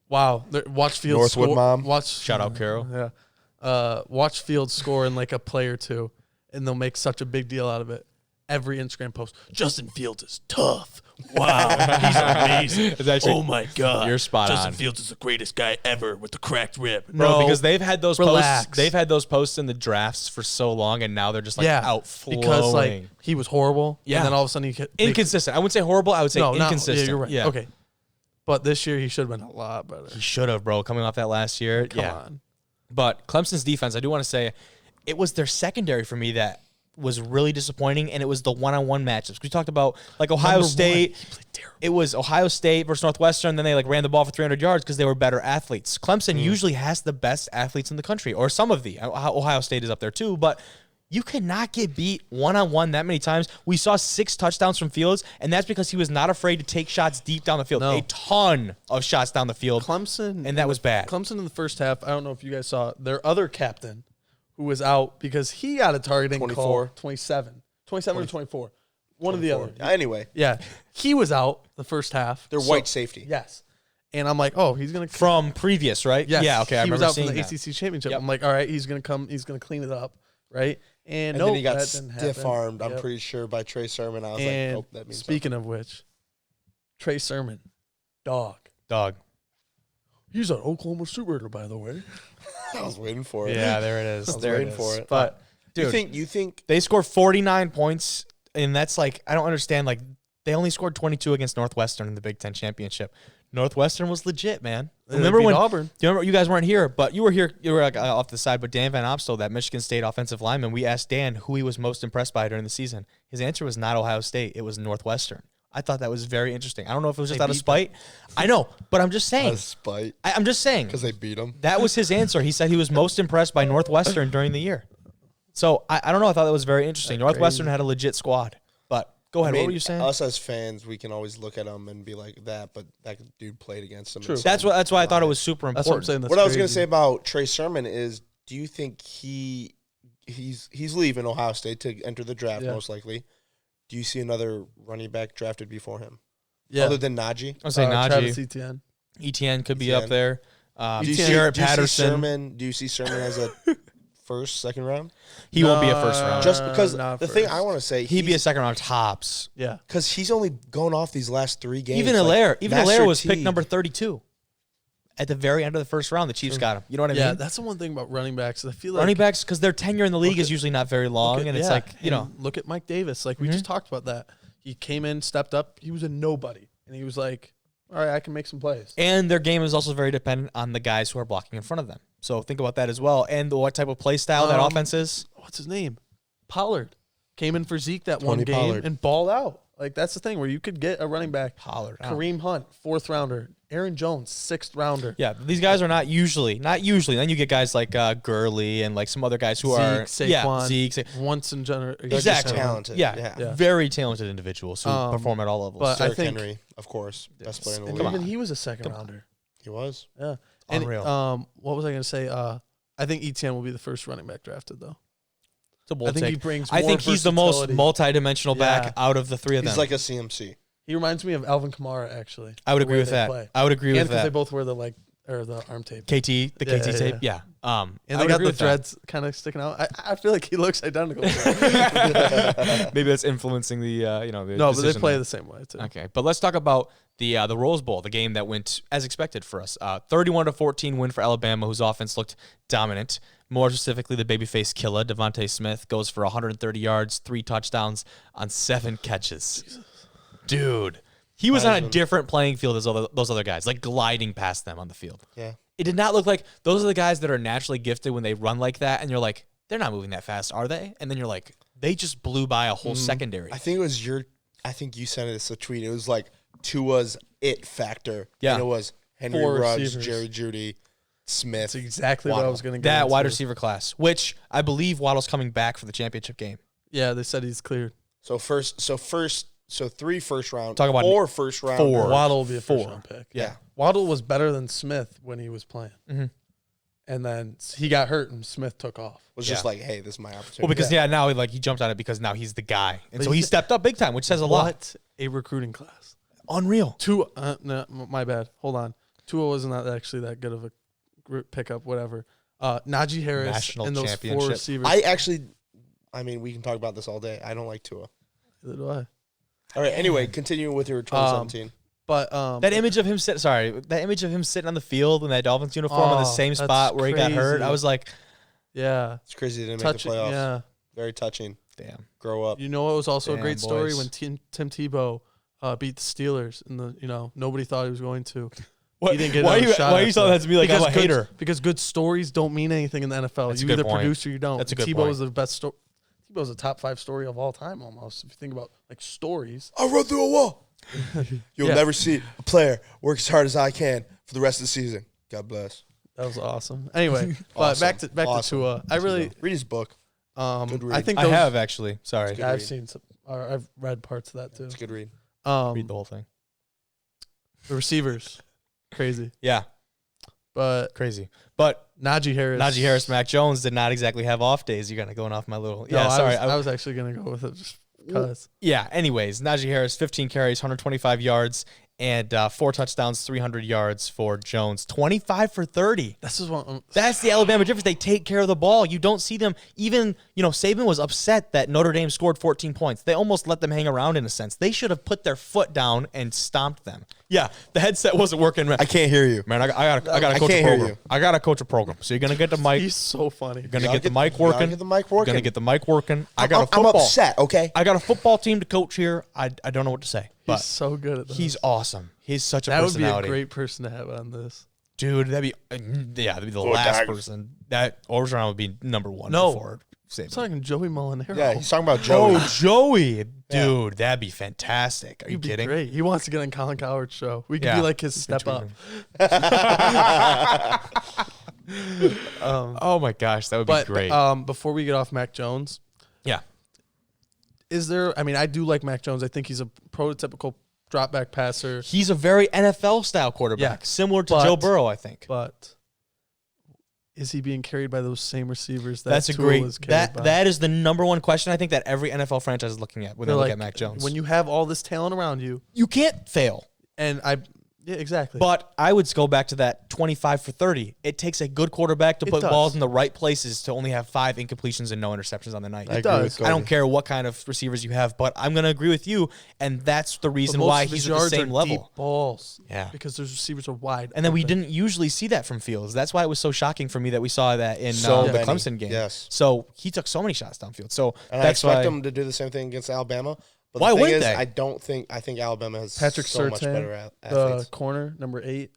"Wow, watch Fields Northwood score. mom. Watch Shout out, Carol. Yeah, watch Fields score in like a play or two, and they'll make such a big deal out of it. Every Instagram post, Justin Fields is tough. Wow, he's amazing. It's actually- Oh my god, You're spot Justin on. Fields is the greatest guy ever with the cracked rib. Bro, No, because they've had those Relax. posts. They've had those posts in the drafts for so long, and now they're just like outflowing. because like he was horrible. Yeah. and then all of a sudden he could Inconsistent. I wouldn't say horrible. I would say no, not- inconsistent. yeah, you're right. Yeah. Okay, but this year he should have been a lot better. He should have, bro. Coming off that last year. Come yeah. on. But Clemson's defense, I do want to say, it was their secondary for me that was really disappointing, and it was the one-on-one matchups. We talked about like Ohio Number State. one, he played terrible. It was Ohio State versus Northwestern. Then they like ran the ball for 300 yards because they were better athletes. Clemson usually has the best athletes in the country, or some of the. Ohio State is up there too, but you cannot get beat one-on-one that many times. We saw 6 touchdowns from Fields, and that's because he was not afraid to take shots deep down the field. No. A ton of shots down the field. Clemson, and that was bad. Clemson in the first half. I don't know if you guys saw their other captain who was out because he got a targeting 24. call. 27 or 24. One 24. Of the other. Anyway. Yeah. He was out the first half. They're white safety. Yes. And I'm like, oh, he's going to... From previous, right? Yes. Yeah, okay, I remember seeing that. He was out from the ACC championship. Yep. I'm like, all right, he's going to come. He's going to clean it up, right? And then he got stiff-armed, I'm pretty sure, by Trey Sermon. I was like, oh, that means speaking something. of which, Trey Sermon, dog. He's an Oklahoma Sooners, by the way. I was waiting for it. Yeah, there it is. I was waiting for it. But, dude, you think they scored 49 points, and that's like, I don't understand, like, they only scored 22 against Northwestern in the Big Ten championship. Northwestern was legit, man. Remember when Auburn? Do you remember you guys weren't here, but you were here. You were like off the side. But Dan Van Opstel, that Michigan State offensive lineman, we asked Dan who he was most impressed by during the season. His answer was not Ohio State. It was Northwestern. I thought that was very interesting. I don't know if it was just out of spite. I know, but I'm just saying. Out of spite. I'm just saying. Because they beat him. That was his answer. He said he was most impressed by Northwestern during the year. So I don't know. I thought that was very interesting. Northwestern had a legit squad. But go ahead. What were you saying? Us as fans, we can always look at him and be like that, but that dude played against him. True. That's why I thought it was super important. That's what I'm saying. What I was going to say about Trey Sermon is, do you think he's leaving Ohio State to enter the draft most likely? Do you see another running back drafted before him? Yeah. Other than Najee? I'll say Najee. Travis Etienne. Etienne could be up there. Do you see Sermon as a first, second round? He won't be a first round. Just because the thing I want to say, he'd be a second round tops. Yeah. Because he's only going off these last 3 games. Even Hilaire was picked number 32. At the very end of the first round, the Chiefs got him. You know what I mean? Yeah, that's the one thing about running backs. I feel like running backs, because their tenure in the league is usually not very long, and it's like, look at Mike Davis. Like we just talked about that. He came in, stepped up. He was a nobody, and he was like, all right, I can make some plays. And their game is also very dependent on the guys who are blocking in front of them. So think about that as well. And what type of play style that offense is. What's his name? Pollard came in for Zeke that one game and balled out. Like that's the thing where you could get a running back. Pollard. Kareem Hunt, 4th rounder. Aaron Jones, 6th rounder. Yeah, these guys are not usually. Then you get guys like Gurley and like some other guys who are Zeke, once in general. Exactly. Talented. Yeah, very talented individuals who perform at all levels. But Derrick Henry, of course, best player in the league. Even he was a 2nd rounder. He was. Yeah. Unreal. And what was I going to say? I think Etienne will be the first running back drafted though. It's a bold take. He brings. I think he's the most multi-dimensional back out of the 3 of them. He's like a CMC. He reminds me of Alvin Kamara, actually. I would agree with that. I would agree with that. Because they both wear the arm tape. KT tape. Yeah. And they got the dreads kind of sticking out. I feel like he looks identical. Maybe that's influencing the No, but they play the same way too. Okay, but let's talk about the Rose Bowl, the game that went as expected for us. 31-14 win for Alabama, whose offense looked dominant. More specifically, the babyface killer, Devontae Smith, goes for 130 yards, 3 touchdowns on 7 catches. Jesus. Dude, he was on a different playing field as those other guys, like gliding past them on the field. Yeah. It did not look like those are the guys that are naturally gifted when they run like that, and you're like, they're not moving that fast, are they? And then you're like, they just blew by a whole secondary. I think it was I think you sent us a tweet. It was like Tua's it factor. Yeah. And it was Henry Ruggs, Jerry Jeudy, Smith. That's exactly what I was going to get that into. wide receiver class, which I believe Waddle's coming back for the championship game. Yeah, they said he's cleared. So 3 first round. Talk about 4 first round. 4. Waddle will be a first round pick. Yeah. Waddle was better than Smith when he was playing. Mm-hmm. And then he got hurt and Smith took off. Was just like, hey, this is my opportunity. Well, because now he jumped on it because now he's the guy, and so he stepped up big time, which says a lot. What a recruiting class! Unreal. No, my bad. Hold on. Tua wasn't actually that good of a pickup. Whatever. Najee Harris National and those 4 receivers. I mean, we can talk about this all day. I don't like Tua. Neither do I. All right. Anyway, continuing with your 2017. But that image of him sitting on the field in that Dolphins uniform in the same spot where he got hurt, I was like, yeah, it's crazy he didn't make the playoffs. Yeah, very touching. Damn, grow up. You know, it was also a great story boys. when Tim Tebow beat the Steelers, and nobody thought he was going to. What? He didn't get why are you telling that to me like I'm a hater? Because good stories don't mean anything in the NFL. That's you a good either point. produce or you don't. That's a good Tebow point. was the best story. Tebow's a top 5 story of all time almost. If you think about like stories. I run through a wall. You'll never see a player work as hard as I can for the rest of the season. God bless. That was awesome. Anyway, but back to Tua. I really read his book. Good read. I have actually. Sorry, yeah, I've seen some. Or I've read parts of that too. It's a good read. Read the whole thing. The receivers, crazy. Yeah. But crazy. But Najee Harris, Mac Jones did not exactly have off days. You're kind of going off my little. No, Yeah, sorry. I was actually going to go with it just because. Yeah. Anyways, Najee Harris, 15 carries, 125 yards, and 4 touchdowns, 300 yards for Jones. 25 for 30. This is what That's the Alabama difference. They take care of the ball. You don't see them. Even, Saban was upset that Notre Dame scored 14 points. They almost let them hang around in a sense. They should have put their foot down and stomped them. Yeah, the headset wasn't working. Man. I can't hear you. Man, I got to coach a program. I got to coach a program. So you're going to get the mic. He's so funny. You're going to get the mic working. Get the mic working. Going to get the mic working. I'm upset, okay? I got a football team to coach here. I don't know what to say. But he's so good at this. He's awesome. He's such a that personality. That would be a great person to have on this. Dude, that'd be the last person. That Orgeron would be number one before Saban. He's talking Joey Molinaro. Yeah, he's talking about Joey. Oh, Joey. Dude, that'd be fantastic. Are you kidding? Great. He wants to get on Colin Coward's show. We could be like his step up. Oh my gosh, that would be great. Before we get off Mac Jones. Yeah. I do like Mac Jones. I think he's a prototypical drop back passer. He's a very NFL style quarterback, similar to Joe Burrow, I think. But is he being carried by those same receivers that that is the number one question I think that every NFL franchise is looking at when they look at Mac Jones. When you have all this talent around you, you can't fail. Yeah, exactly. But I would go back to that 25 for 30. It takes a good quarterback to put balls in the right places to only have 5 incompletions and no interceptions on the night. It does. I don't care what kind of receivers you have, but I'm going to agree with you, and that's the reason why he's at the same level. Deep balls. Yeah. Because those receivers are wide. And then we didn't usually see that from Fields. That's why it was so shocking for me that we saw that in the Clemson game. Yes. So he took so many shots downfield. So and that's I expect him to do the same thing against Alabama. But why wouldn't they? I think Alabama has Patrick so much Surtain, better athletes. The corner, number 8,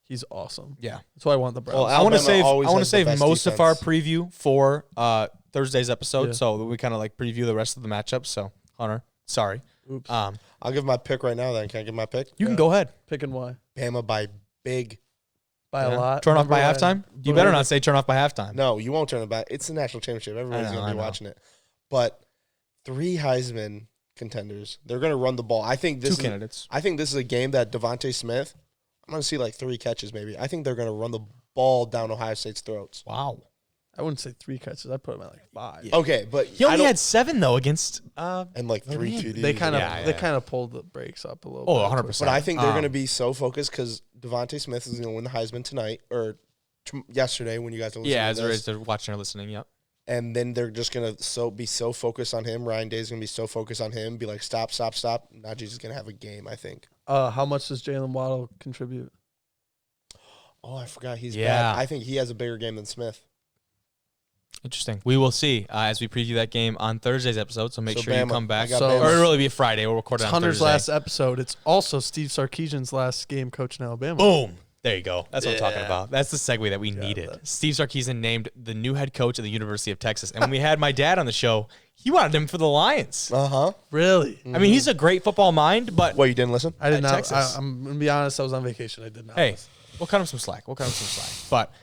he's awesome. Yeah. That's why I want the Browns. Well, I want to save most defense. of our preview for Thursday's episode, so we kind of preview the rest of the matchups. So, Hunter, sorry. Oops. I'll give my pick right now then. Can I give my pick? You can go ahead. Picking why? Bama by big. By a lot. Turn off by halftime? You better not say turn off by halftime. No, you won't turn it back. It's the national championship. Everybody's going to be watching it. But 3 Heisman contenders. They're going to run the ball. I think this 2 candidates. I think this is a game that Devontae Smith, I'm going to see 3 catches maybe. I think they're going to run the ball down Ohio State's throats. Wow. I wouldn't say 3 catches. I'd put him at 5. Yeah. Okay, but he only had 7 though against and 3 TDs. They kind of pulled the brakes up a little bit. 100%. But I think they're going to be so focused because Devontae Smith is going to win the Heisman tonight or yesterday when you guys are listening to this. They're watching or listening, yep. And then they're just going to be so focused on him. Ryan Day's going to be so focused on him. Be like, stop. Najee's just going to have a game, I think. How much does Jalen Waddle contribute? Oh, I forgot he's bad. I think he has a bigger game than Smith. Interesting. We will see as we preview that game on Thursday's episode, so make sure you come back. So or it'll really be a Friday. We'll record it on Hunter's Thursday. last episode. It's also Steve Sarkisian's last game coaching Alabama. Boom. There you go. That's what I'm talking about. That's the segue that we needed. Steve Sarkisian named the new head coach of the University of Texas. And when we had my dad on the show, he wanted him for the Lions. Uh-huh. Really? Mm-hmm. I mean, he's a great football mind, but... What, you didn't listen? I did not. Texas. I'm going to be honest. I was on vacation. I did not. Hey, we'll cut him some slack. But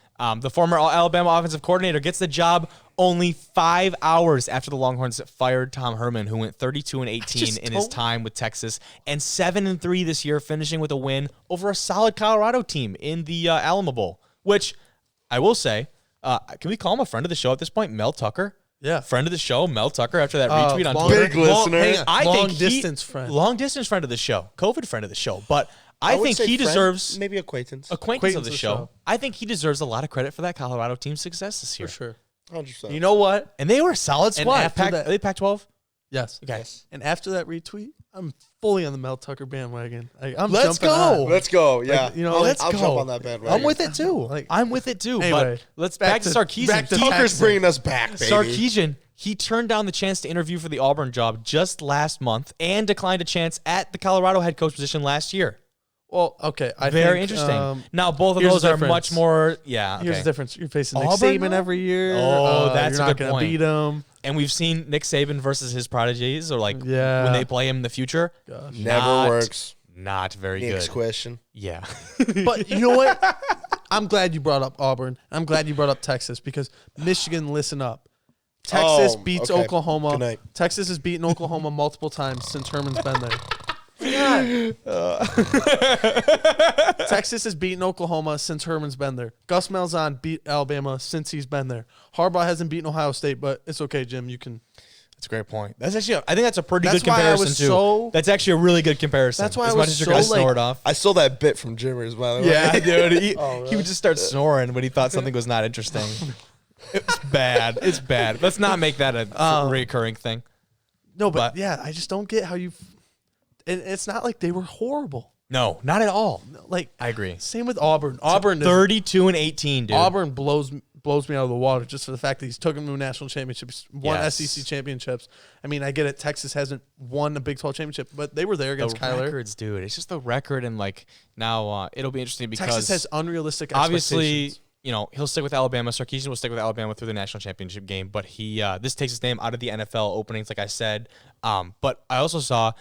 the former Alabama offensive coordinator gets the job only 5 hours after the Longhorns fired Tom Herman, who went 32-18 in his time with Texas, and 7-3 this year, finishing with a win over a solid Colorado team in the Alamo Bowl. Which I will say, can we call him a friend of the show at this point? Mel Tucker. Yeah. Friend of the show, Mel Tucker, after that retweet on Twitter. Big listener. Long-distance friend. Long-distance friend of the show. COVID friend of the show. But I think he deserves... Maybe acquaintance. Acquaintance of the show. I think he deserves a lot of credit for that Colorado team's success this year. For sure. 100%. You know what? And they were a solid squad. Are they Pac-12? Yes. Okay. Yes. And after that retweet, I'm fully on the Mel Tucker bandwagon. I'm Let's jumping go. on. Let's go. Yeah. I'll jump on that bandwagon. I'm with it too. I'm with it too. Anyway, but let's back to Sarkisian. back to Tucker's bringing us back, baby. Sarkisian, he turned down the chance to interview for the Auburn job just last month and declined a chance at the Colorado head coach position last year. Well, okay. Very interesting. Now, both of those are much more, Here's the difference. You're facing Nick Auburn, Saban every year. Oh, that's you're a not good gonna point. beat him. And we've seen Nick Saban versus his prodigies, or when they play him in the future. Gosh. Never works. Not very Next good. question. Yeah. But you know what? I'm glad you brought up Auburn. I'm glad you brought up Texas because Michigan, listen up. Texas beats Oklahoma. Good night. Texas has beaten Oklahoma multiple times since Herman's been there. Texas has beaten Oklahoma since Herman's been there. Gus Malzahn beat Alabama since he's been there. Harbaugh hasn't beaten Ohio State, but it's okay, Jim. You can. That's a great point. That's actually, I think that's a pretty good comparison too. That's actually a really good comparison. That's why as I much was as you're gonna so, snore it off. I stole that bit from Jimmers, by the way. Yeah, dude. Really? He would just start snoring when he thought something was not interesting. It's bad. It's bad. Let's not make that a recurring thing. No, but yeah, I just don't get how you. It's not like they were horrible. No, not at all. Like I agree. Same with Auburn. Auburn 32-18, dude. Auburn blows me out of the water just for the fact that he's took them to national championships, won SEC championships. I mean, I get it. Texas hasn't won a Big 12 championship, but they were there against Kyler. Records, dude. It's just the record, and like now it'll be interesting because Texas has unrealistic obviously. expectations. You know, he'll stick with Alabama. Sarkisian will stick with Alabama through the national championship game, but this takes his name out of the NFL openings, like I said. But I also saw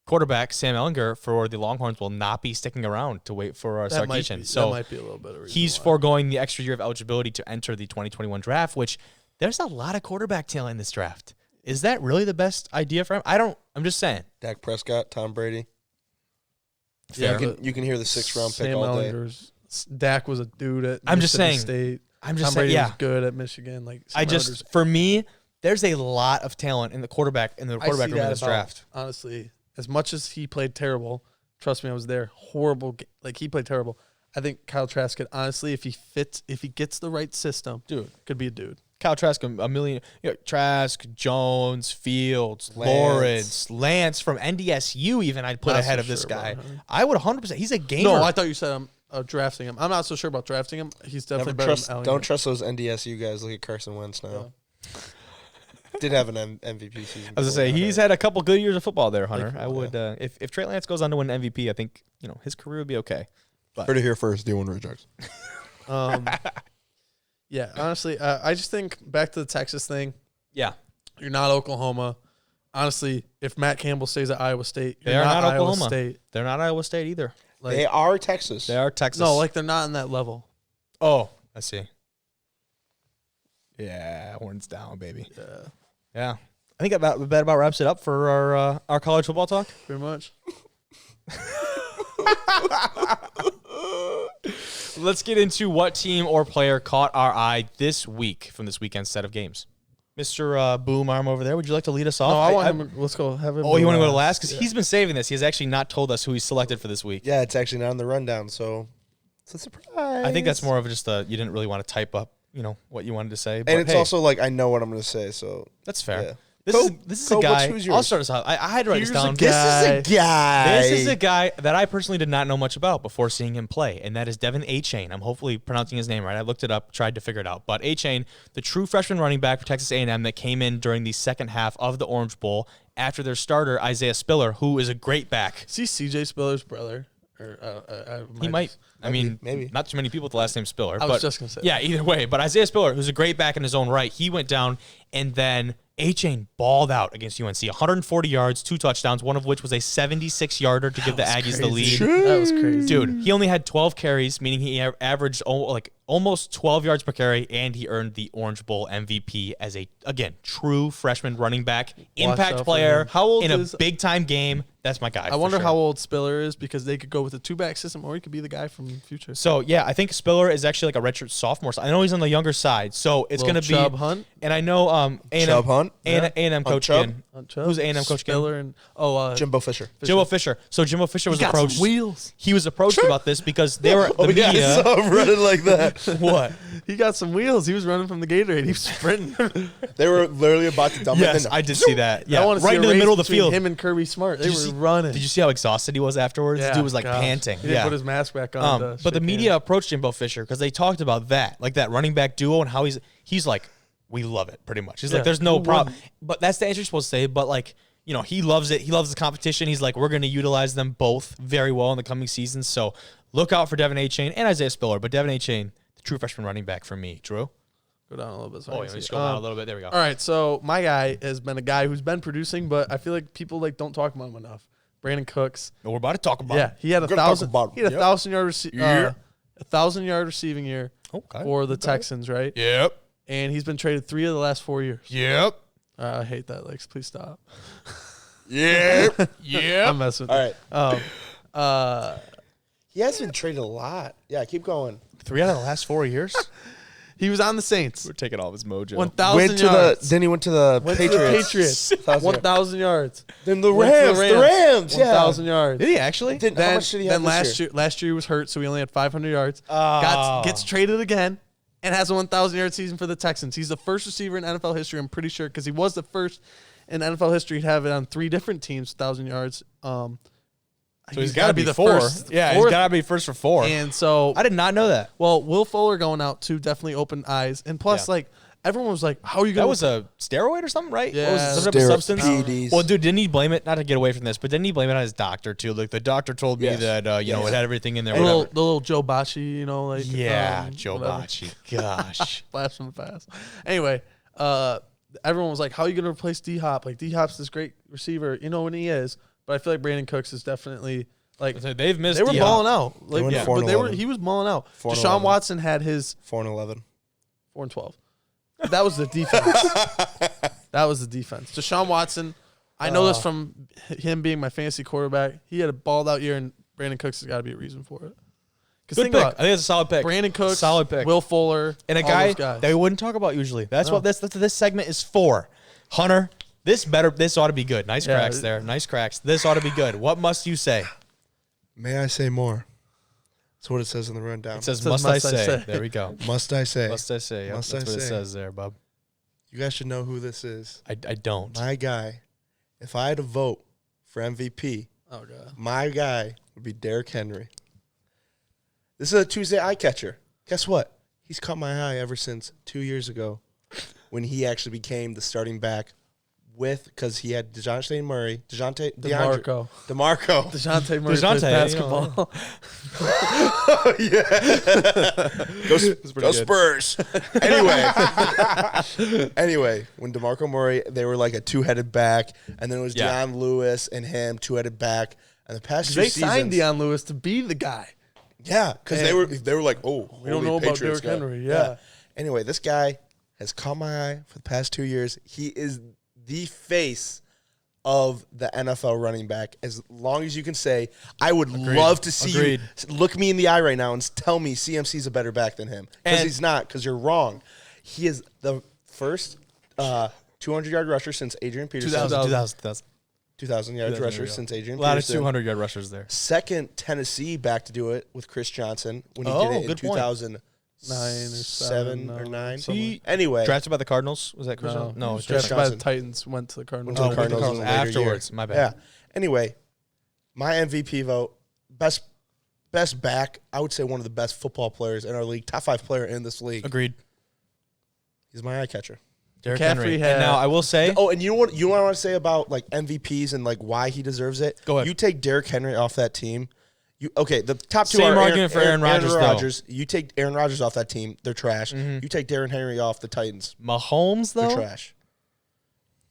quarterback Sam Ehlinger for the Longhorns will not be sticking around to wait for Sarkisian. So that might be a little bit of a reason he's foregoing the extra year of eligibility to enter the 2021 draft, which there's a lot of quarterback talent in this draft. Is that really the best idea for him? I'm just saying. Dak Prescott, Tom Brady. Yeah, you can hear the 6th round pick Sam all day. Ehlinger's Dak was a dude at I'm just saying. State. I'm just Tom saying. Brady Yeah, was good at Michigan. Like for me, there's a lot of talent in the quarterback room in this draft. Honestly, as much as he played terrible, trust me, I was there. Horrible. Like he played terrible. I think Kyle Trask could honestly, if he gets the right system, dude, could be a dude. Kyle Trask, a million. Trask, Jones, Fields, Lawrence, Lance from NDSU. Even I'd put ahead of this guy. I would 100%. He's a gamer. No, I thought you said drafting him. I'm not so sure about drafting him. He's definitely better than Allen. Don't trust those NDSU guys. Look at Carson Wentz now. Yeah. Did have an MVP season. I was gonna say he's had a couple good years of football there, Hunter. I would if Trey Lance goes on to win an MVP, I think his career would be okay. But heard it here first. D1 Ray Jackson. Yeah, honestly, I just think back to the Texas thing. Yeah, you're not Oklahoma. Honestly, if Matt Campbell stays at Iowa State, they're not Oklahoma. Iowa State. They're not Iowa State either. Like, they are Texas. They are Texas. No, like they're not in that level. Oh, I see. Yeah, horns down, baby. Yeah. I think that about wraps it up for our college football talk. Pretty much. Let's get into what team or player caught our eye this week from this weekend's set of games. Mr. Boom Arm over there, would you like to lead us off? No, I want him. Let's go. Have him. Oh, you want to go to last? Because he's been saving this. He has actually not told us who he's selected for this week. Yeah, it's actually not on the rundown, so it's a surprise. I think that's more of just you didn't really want to type up, what you wanted to say. But and it's also like I know what I'm going to say, so that's fair. Yeah. This is a guy. I'll start us out. I had to write this down. This is a guy that I personally did not know much about before seeing him play, and that is Devin Achane. I'm hopefully pronouncing his name right. I looked it up, tried to figure it out. But Achane, the true freshman running back for Texas A&M that came in during the second half of the Orange Bowl after their starter, Isaiah Spiller, who is a great back. See CJ Spiller's brother? He might. Maybe. Not too many people with the last name Spiller. I was just going to say. Yeah, either way. But Isaiah Spiller, who's a great back in his own right, he went down, and then Achane balled out against UNC. 140 yards, 2 touchdowns, one of which was a 76-yarder to give the Aggies the lead. That was crazy. Dude, he only had 12 carries, meaning he averaged almost 12 yards per carry, and he earned the Orange Bowl MVP as a, again, true freshman running back, impact player in a big-time game. That's my guy. I wonder how old Spiller is, because they could go with a 2-back system, or he could be the guy from future. So, yeah, I think Spiller is actually like a redshirt sophomore. I know he's on the younger side, so it's going to be Chubb Hunt. And I know Chubb Hunt. A&M coach again. Who's A&M coach again? Spiller and Jimbo Fisher. Jimbo Fisher. So Jimbo Fisher was approached. Some wheels. He was approached about this because they were the media. Yeah, I saw him running like that. What? He got some wheels. He was running from the Gatorade. He was sprinting. They were literally about to dump it. Yes, I did see that. Yeah, I want to right in the middle of the field. Him and Kirby Smart. They were running. Did you see how exhausted he was afterwards? Yeah, The dude was like panting. He didn't put his mask back on. But the media approached Jimbo Fisher because they talked about that, like that running back duo, and how he's like, we love it pretty much. He's like, there's no problem. But that's the answer you're supposed to say. But like, he loves it. He loves the competition. He's like, we're going to utilize them both very well in the coming seasons. So look out for Devin Achane and Isaiah Spiller. But Devin Achane, the true freshman running back for me. Drew? Go down a little bit. So just go down a little bit. There we go. All right, so my guy has been a guy who's been producing, but I feel like people don't talk about him enough. Brandon Cooks. We're about to talk about him. He had a 1,000-yard receiving year for the Texans, right? Yep. And he's been traded 3 of the last 4 years. Yep. I hate that, Lex. Please stop. I'm messing with All right. He has been traded a lot. Yeah, keep going. 3 out of the last 4 years. He was on the Saints. We're taking all his mojo. 1,000 yards. Then he went to the Patriots. 1,000 yards. Then the Rams. Yeah. 1,000 yards. Did he actually? How much did he have this year? Last year he was hurt, so he only had 500 yards. Gets traded again and has a 1,000-yard season for the Texans. He's the first receiver in NFL history, I'm pretty sure, because he was the first in NFL history to have it on 3 different teams, 1,000 yards. So he's got to be the first. Yeah, he's got to be first for 4. And so I did not know that. Well, Will Fuller going out too definitely opened eyes. And plus, everyone was like, how are you going to... That was a steroid or something, right? Yeah. What was some type of substance? PEDs. Well, dude, didn't he blame it, not to get away from this, but didn't he blame it on his doctor, too? Like, the doctor told me that, it had everything in there. The little Joe Bocci, Joe Bocci. Gosh. Blast from the past. Anyway, everyone was like, how are you going to replace D-Hop? Like, D-Hop's this great receiver. And he is. But I feel like Brandon Cooks is definitely... Like they've missed. They were D-Hop. balling out. Like, he was balling out. 4-11. Deshaun Watson had his 4-11. 4-12. That was the defense. That was the defense. Deshaun Watson. I know this from him being my fantasy quarterback. He had a balled out year, and Brandon Cooks has got to be a reason for it. Good pick. I think it's a solid pick. Brandon Cooks, solid pick. Will Fuller, and a guy that we wouldn't talk about usually. That's what this segment is for. Hunter, this ought to be good. Nice cracks there. Nice cracks. This ought to be good. What must you say? May I say more? That's what it says in the rundown. It says, must I say. There we go. Must I say. Must I say. Yep, that's what it says there, bub. You guys should know who this is. I don't. My guy. If I had to vote for MVP, my guy would be Derrick Henry. This is a Tuesday eye catcher. Guess what? He's caught my eye ever since 2 years ago when he actually became the starting back because he had DeMarco basketball. Go Spurs. Anyway, when DeMarco Murray, they were like a 2-headed back, and then it was Deion Lewis and him 2-headed back. And the past 2 seasons, they signed Deion Lewis to be the guy. Yeah, because they were like, oh, we don't know about Derrick Henry. Yeah. Anyway, this guy has caught my eye for the past 2 years. He is the face of the NFL running back. As long as you can say, I would love to see you look me in the eye right now and tell me CMC's a better back than him. Because he's not, because you're wrong. He is the first 200-yard rusher since Adrian Peterson. 2,000 yards rusher since Adrian Peterson. A lot of 200-yard rushers there. Second Tennessee back to do it with Chris Johnson when he did it in 2009 or 7 or 9. Anyway. Drafted by the Cardinals? Was that Chris Johnson? No, drafted by the Titans, went to the Cardinals. Went to the Cardinals afterwards. My bad. Yeah. Anyway, my MVP vote, best back, I would say one of the best football players in our league, top 5 player in this league. Agreed. He's my eye catcher. Derrick Henry. And now I will say. Oh, and you know what I want to say about like MVPs and like why he deserves it? Go ahead. You take Derrick Henry off that team. The top 2 Same are argument for Aaron Rodgers. You take Aaron Rodgers off that team, they're trash. Mm-hmm. You take Darren Henry off the Titans. Mahomes, though? They're trash.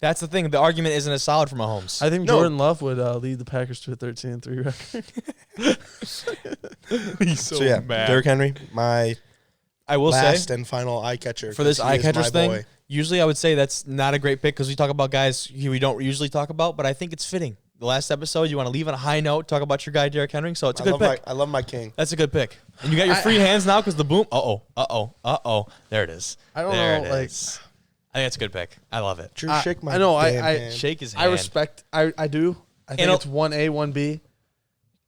That's the thing. The argument isn't as solid for Mahomes. I think Jordan Love would lead the Packers to a 13-3 record. He's so mad. Derrick Henry, my last say, and final eye catcher. For this eye catchers thing, usually I would say that's not a great pick because we talk about guys we don't usually talk about, but I think it's fitting. The last episode, you want to leave on a high note, talk about your guy, Derrick Henry, so it's a good pick. I love my king. That's a good pick. And you got your free hands now because the boom. There it is. I don't know. I think it's a good pick. I love it. Drew, shake my hand. Shake his hand. I respect. I do. I think it's 1A, 1B.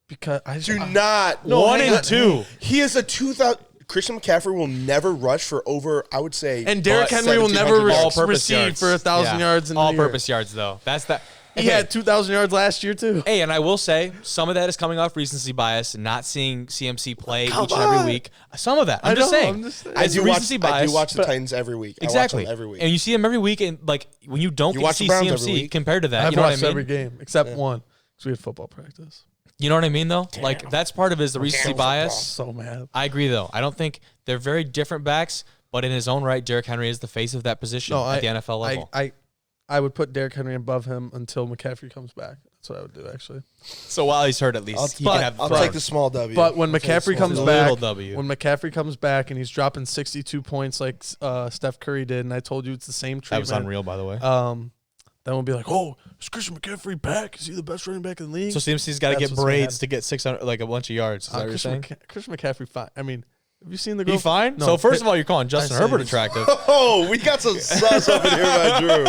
Because I do not. 1 and 2. He is a 2,000. Christian McCaffrey will never rush for over, I would say, and Derrick Henry will never receive for 1,000 yards in all-purpose yards, though. That's that. He had 2,000 yards last year, too. Hey, and I will say, some of that is coming off recency bias and not seeing CMC play each and every week. Some of that. I'm just saying. I do watch the Titans every week. Exactly. I watch them every week. And you see them every week, and like when you don't get to see CMC compared to that, I've you know what I watched mean? every game, except one, because we had football practice. You know what I mean, though? Damn. Like, that's part of it is the recency bias. So mad. I agree, though. I don't think they're very different backs, but in his own right, Derrick Henry is the face of that position at the NFL level. I would put Derrick Henry above him until McCaffrey comes back. That's what I would do, actually. So while he's hurt, at least he can have. I'll take the small W. But when McCaffrey comes back, and he's dropping 62 points like Steph Curry did, and I told you it's the same treatment. That was unreal, by the way. then we'll be like, oh, is Christian McCaffrey back? Is he the best running back in the league? So CMC's got to get braids to get 600, like a bunch of yards. Is that what you're saying? Christian McCaffrey, fine. I mean, have you seen the girl? He fine? No, so first of all, you're calling Justin Herbert attractive. Oh, we got some sus up in here by Drew.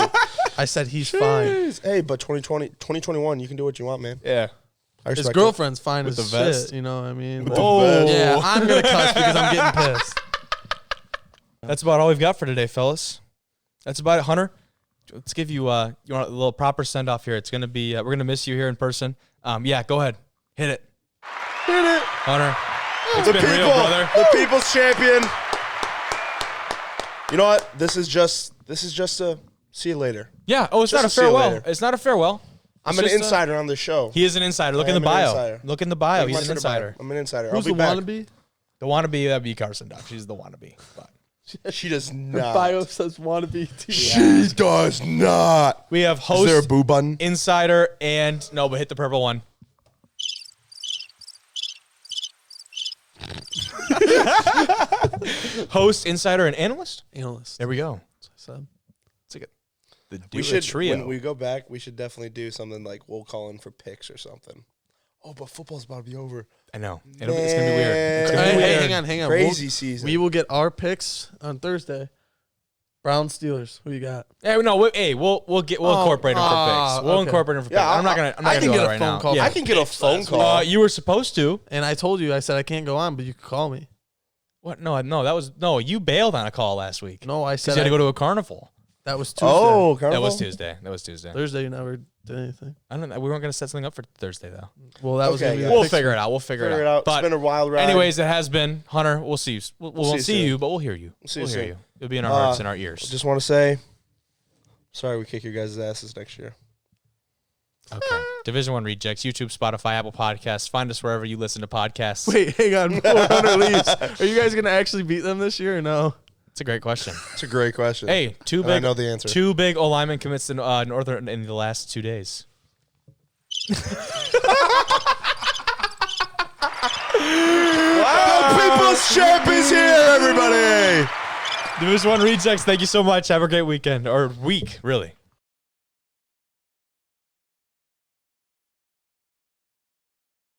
I said he's fine. Hey, but 2021, you can do what you want, man. Yeah. His girlfriend's fine with as the vest. shit, you know what I mean? Oh. Yeah, I'm going to cuss because I'm getting pissed. That's about all we've got for today, fellas. That's about it. Hunter, let's give you, you want a little proper send-off here. It's going to be, we're going to miss you here in person. Yeah, go ahead. Hit it. Hit it. Hunter, it's been real, brother. The people's champion. You know what? This is just a see you later. Yeah. Oh, it's not a farewell. It's not a farewell. I'm an insider on this show. He is an insider. Look in the bio. Look in the bio. He's an insider. I'm an insider. Who's the wannabe? The wannabe, that'd be Carson Duck. She's the wannabe. But she does not. Her bio says wannabe. She does not. We have host, is there a boo button? Insider, and no, but hit the purple one. Host, insider, and analyst? Analyst. There we go. That's what I said. It's like we should, trio. when we go back, we should definitely do something like we'll call in for picks or something. Oh, but football's about to be over. I know. It's going to be weird. It's gonna be weird. Hang on. Crazy season. We will get our picks on Thursday. Browns, Steelers. Who you got? Hey, no, we'll incorporate them for picks. We'll incorporate them for picks. I'm not gonna do it right now. I can get a phone call. You were supposed to. And I told you, I said I can't go on, but you could call me. What? No, you bailed on a call last week. No, I said you had to go to a carnival. That was Tuesday. Oh, carnival? That was Tuesday. Thursday, you never did anything. I don't know. We weren't going to set something up for Thursday, though. Well, that was going to be We'll figure it out. We'll figure it out. But it's been a wild ride. Anyways, it has been. Hunter, we'll see you. We won't see you, but we'll hear you. We'll hear you. It'll be in our hearts and our ears. Just want to say, sorry we kick your guys' asses next year. Okay. Division I Rejects, YouTube, Spotify, Apple Podcasts. Find us wherever you listen to podcasts. Wait, hang on. Before Hunter leaves, are you guys going to actually beat them this year or no? It's a great question. It's a great question. Hey, I know the answer. Two big O-linemen commits to Northern in the last 2 days. Wow, the people's champ is here, everybody. Division I Rejects, thank you so much. Have a great weekend. Or week, really.